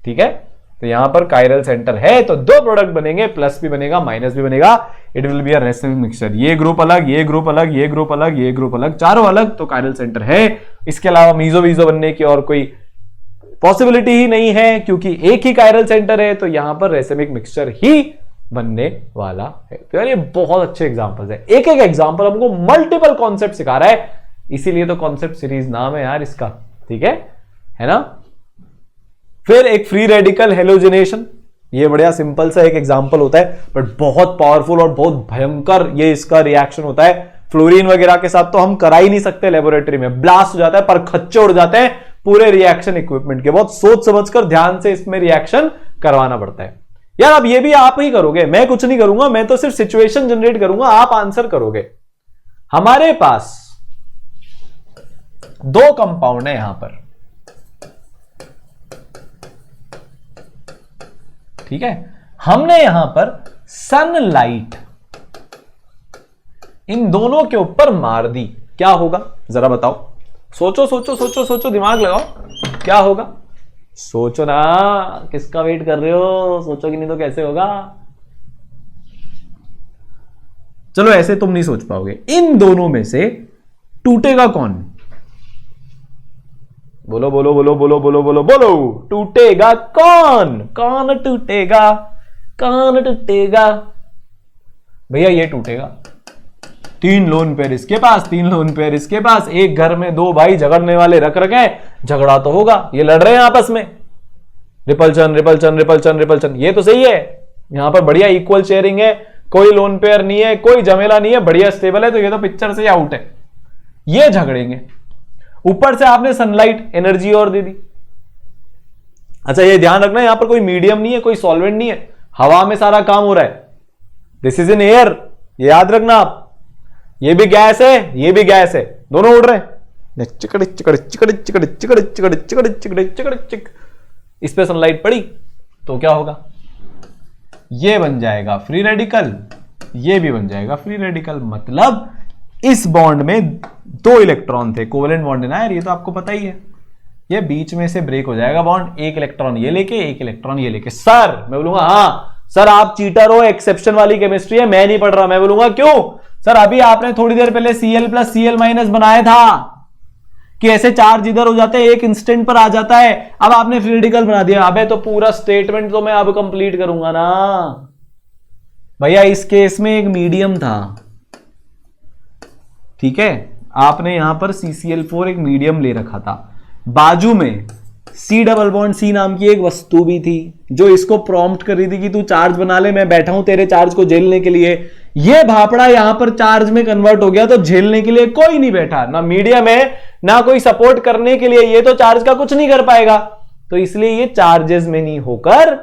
ठीक है। तो यहां पर कायरल सेंटर है तो दो प्रोडक्ट बनेंगे, प्लस भी बनेगा माइनस भी बनेगा, it will be a racemic mixture. ये ग्रुप अलग, ये ग्रुप अलग, ये ग्रुप अलग, ये ग्रुप अलग, चारों अलग, तो कायरल सेंटर है। इसके अलावा मीजो वीजो बनने की और कोई पॉसिबिलिटी ही नहीं है, क्योंकि एक ही कायरल सेंटर है, तो यहां पर रेसिमिक मिक्सचर ही बनने वाला है। तो यार ये बहुत अच्छे एग्जांपल्स है, एक एक एग्जांपल हमको मल्टीपल कॉन्सेप्ट सिखा रहा है, इसीलिए तो कॉन्सेप्ट सीरीज नाम है यार इसका, ठीक है ना। फिर एक फ्री रेडिकल हेलोजिनेशन, ये बढ़िया सिंपल सा एक एग्जांपल होता है, बट बहुत पावरफुल और बहुत भयंकर ये इसका रिएक्शन होता है। फ्लोरीन वगैरह के साथ तो हम करा ही नहीं सकते लेबोरेटरी में, ब्लास्ट हो जाता है, पर खच्चे उड़ जाते हैं पूरे रिएक्शन इक्विपमेंट के। बहुत सोच समझकर ध्यान से इसमें रिएक्शन करवाना पड़ता है यार। अब ये भी आप ही करोगे, मैं कुछ नहीं करूंगा, मैं तो सिर्फ सिचुएशन जनरेट करूंगा, आप आंसर करोगे। हमारे पास दो कंपाउंड है यहां पर, ठीक है। हमने यहां पर सनलाइट इन दोनों के ऊपर मार दी, क्या होगा जरा बताओ? सोचो सोचो सोचो सोचो, दिमाग लगाओ, क्या होगा? सोचो ना, किसका वेट कर रहे हो? सोचोगे नहीं तो कैसे होगा? चलो ऐसे तुम नहीं सोच पाओगे। इन दोनों में से टूटेगा कौन? बोलो बोलो बोलो बोलो बोलो बोलो बोलो, टूटेगा कौन? कौन टूटेगा? कौन टूटेगा? भैया ये टूटेगा। 3 लोन पेयर इसके पास, 3 लोन पेयर इसके पास, एक घर में 2 भाई झगड़ने वाले रख रखे हैं, झगड़ा तो होगा, ये लड़ रहे हैं आपस में, रिपल्शन रिपल्शन रिपल्शन रिपल्शन। ये तो सही है, यहां पर बढ़िया इक्वल शेयरिंग है, कोई लोन पेयर नहीं है, कोई झमेला नहीं है, बढ़िया स्टेबल है, तो ये तो पिक्चर से आउट है। ये झगड़ेंगे, ऊपर से आपने सनलाइट एनर्जी और दे दी। अच्छा ये ध्यान रखना, यहां पर कोई मीडियम नहीं है, कोई सॉल्वेंट नहीं है, हवा में सारा काम हो रहा है। दिस इज इन एयर, ये याद रखना आप। ये भी गैस है, ये भी गैस है, दोनों उड़ रहे हैं, चिकड़ चिकड़ चिकड़ चिकड़ चिकड़ चिकड़ चिकड़ चिकड़ चिकड़ चिक। इस पे सनलाइट पड़ी तो क्या होगा? ये बन जाएगा फ्री रेडिकल, ये भी बन जाएगा फ्री रेडिकल। मतलब इस बॉन्ड में 2 इलेक्ट्रॉन थे, कोवेलेंट बॉन्ड है ना यार, ये तो आपको पता ही है। ये बीच में से ब्रेक हो जाएगा बॉन्ड, 1 इलेक्ट्रॉन ये लेके, 1 इलेक्ट्रॉन ये लेके। सर मैं बोलूंगा हाँ सर आप चीटर हो, एक्सेप्शन वाली केमिस्ट्री है, मैं नहीं पढ़ रहा। मैं बोलूंगा क्यों? सर अभी आपने थोड़ी देर पहले Cl प्लस Cl माइनस बनाया था कि ऐसे चार्ज इधर हो जाते हैं, एक इंस्टेंट पर आ जाता है, अब आपने फ्री रेडिकल बना दिया। अबे तो पूरा स्टेटमेंट तो मैं अब कंप्लीट करूंगा ना भैया। इस केस में एक मीडियम था, ठीक है, आपने यहां पर CCl4 एक मीडियम ले रखा था, बाजू में C डबल बॉन्ड C नाम की एक वस्तु भी थी जो इसको प्रॉम्प्ट कर रही थी कि तू चार्ज बना ले, मैं बैठा हूं तेरे चार्ज को झेलने के लिए। ये भापड़ा यहां पर चार्ज में कन्वर्ट हो गया, तो झेलने के लिए कोई नहीं बैठा, ना मीडियम है ना कोई सपोर्ट करने के लिए, ये तो चार्ज का कुछ नहीं कर पाएगा। तो इसलिए ये चार्जेस में नहीं होकर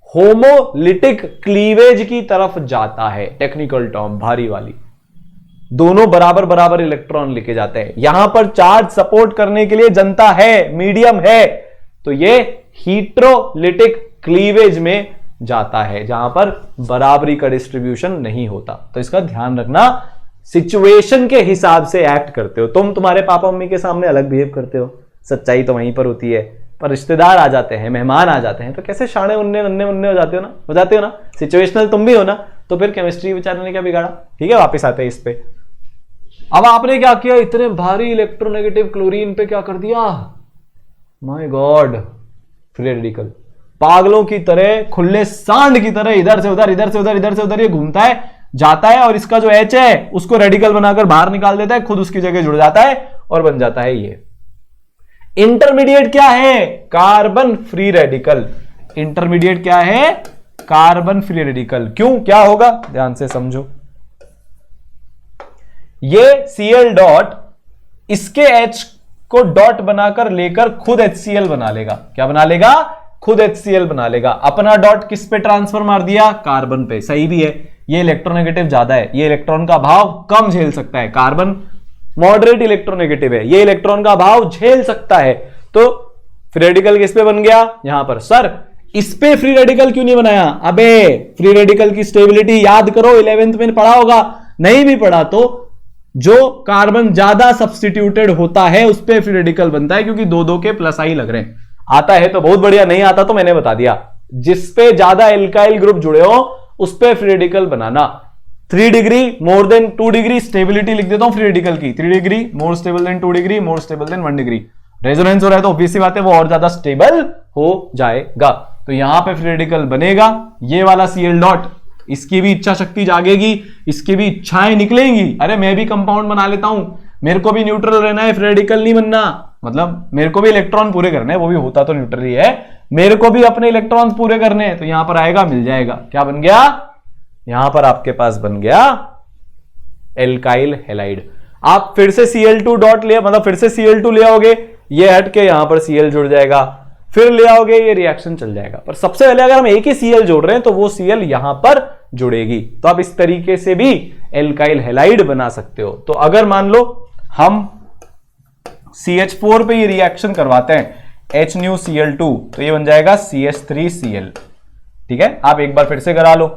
होमोलिटिक क्लीवेज की तरफ जाता है। टेक्निकल टर्म भारी वाली, दोनों बराबर बराबर इलेक्ट्रॉन लेके जाते हैं। यहां पर चार्ज सपोर्ट करने के लिए जनता है, मीडियम है, तो ये हीट्रोलिटिक क्लीवेज में जाता है जहां पर बराबरी का डिस्ट्रीब्यूशन नहीं होता। तो इसका ध्यान रखना, सिचुएशन के हिसाब से एक्ट करते हो तुम। तुम्हारे पापा मम्मी के सामने अलग बिहेव करते हो, सच्चाई तो वहीं पर होती है, पर रिश्तेदार आ जाते हैं, मेहमान आ जाते हैं, तो कैसे शाणे उन्ने नन्ने मुन्ने हो जाते हो ना, सिचुएशनल तुम भी हो ना। तो फिर केमिस्ट्री बेचारे ने क्या बिगाड़ा? ठीक है, वापस आते हैं इस पे। अब आपने क्या किया, इतने भारी इलेक्ट्रोनेगेटिव क्लोरीन पे क्या कर दिया, माय गॉड, फ्री रेडिकल। पागलों की तरह, खुले सांड की तरह इधर से उधर, इधर से उधर, इधर से उधर ये घूमता है, जाता है, और इसका जो H है उसको रेडिकल बनाकर बाहर निकाल देता है, खुद उसकी जगह जुड़ जाता है और बन जाता है ये। इंटरमीडिएट क्या है? Carbon free radical. इंटरमीडिएट क्या है? Carbon free radical. क्यों, क्या होगा, ध्यान से समझो। ये Cl डॉट इसके H को डॉट बनाकर लेकर खुद HCl बना लेगा। क्या बना लेगा? खुद HCl बना लेगा। अपना डॉट किस पे ट्रांसफर मार दिया? कार्बन पे। सही भी है, ये इलेक्ट्रोनेगेटिव ज्यादा है, ये इलेक्ट्रॉन का भाव कम झेल सकता है। कार्बन मॉडरेट इलेक्ट्रोनेगेटिव है, ये इलेक्ट्रॉन का भाव झेल सकता है। तो फ्री रेडिकल किस पे बन गया? यहां पर। सर इस पे फ्री रेडिकल क्यों नहीं बनाया? अबे फ्री रेडिकल की स्टेबिलिटी याद करो, 11th में पढ़ा होगा, नहीं भी पढ़ा तो जो कार्बन ज्यादा सब्स्टिट्यूटेड होता है उस पे फ्री रेडिकल बनता है, क्योंकि 2-2 के प्लस आई लग रहे हैं। आता है तो बहुत बढ़िया, नहीं आता तो मैंने बता दिया, जिस पे ज्यादा एल्काइल ग्रुप जुड़े हो उस पे फ्री रेडिकल बनाना। 3 degree more than 2 degree stability लिख देता हूं फ्री रेडिकल की। 3 degree more stable then 2 degree, more stable then 1 degree. Resonance हो रहा है तो ऑब्वियस सी बात है वो और ज्यादा स्टेबल हो जाएगा। तो यहां पे फ्री रेडिकल बनेगा। ये वाला Cl डॉट, इसकी भी इच्छा शक्ति जागेगी, इसकी भी इच्छाएं निकलेंगी। अरे मैं भी कंपाउंड बना लेता हूं, मेरे को भी न्यूट्रल रहना है, फ्री रेडिकल नहीं बनना। मतलब मेरे को भी इलेक्ट्रॉन पूरे करने हैं, वो भी होता तो न्यूट्रल ही है, मेरे को भी अपने इलेक्ट्रॉन पूरे करने हैं। तो यहां पर आएगा, मिल जाएगा। क्या बन गया? यहां पर आपके पास बन गया एल्काइल हैलाइड। आप फिर से Cl2 डॉट ले, मतलब फिर से Cl2 ले आओगे, ये हट के यहां पर Cl जुड़ जाएगा, फिर ले आओगे, ये रिएक्शन चल जाएगा। पर सबसे पहले अगर हम एक ही Cl जोड़ रहे हैं तो वो Cl यहां पर जुड़ेगी। तो आप इस तरीके से भी एल्काइल हैलाइड बना सकते हो। तो अगर मान लो हम CH4 पे ये रिएक्शन करवाते हैं HNuCl2, तो ये बन जाएगा CH3Cl। ठीक है, आप एक बार फिर से करा लो,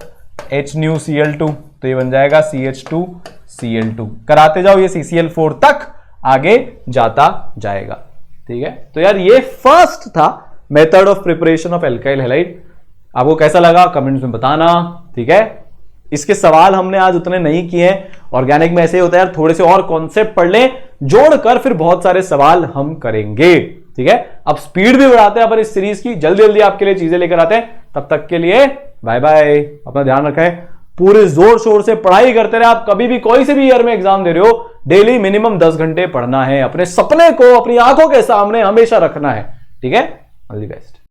HNuCl2 तो ये बन जाएगा CH2Cl2, कराते जाओ, ये CCl4 तक आगे जाता जाएगा। ठीक है, तो यार ये फर्स्ट था method of preparation of alkyl halide. आपको कैसा लगा कमेंट्स में बताना। ठीक है, इसके सवाल हमने आज उतने नहीं किए हैं, ऑर्गेनिक में ऐसे ही होता है यार, थोड़े से और कॉन्सेप्ट पढ़ लें, जोड़कर फिर बहुत सारे सवाल हम करेंगे। ठीक है, अब स्पीड भी बढ़ाते हैं अपन इस सीरीज की, जल्दी जल्दी आपके लिए चीजें लेकर आते हैं। तब तक के लिए बाय बाय, अपना ध्यान रखें, पूरे जोर शोर से पढ़ाई करते रहे। आप कभी भी कोई से भी ईयर में एग्जाम दे रहे हो, डेली मिनिमम 10 घंटे पढ़ना है, अपने सपने को अपनी आंखों के सामने हमेशा रखना है। ठीक है, ऑल द बेस्ट।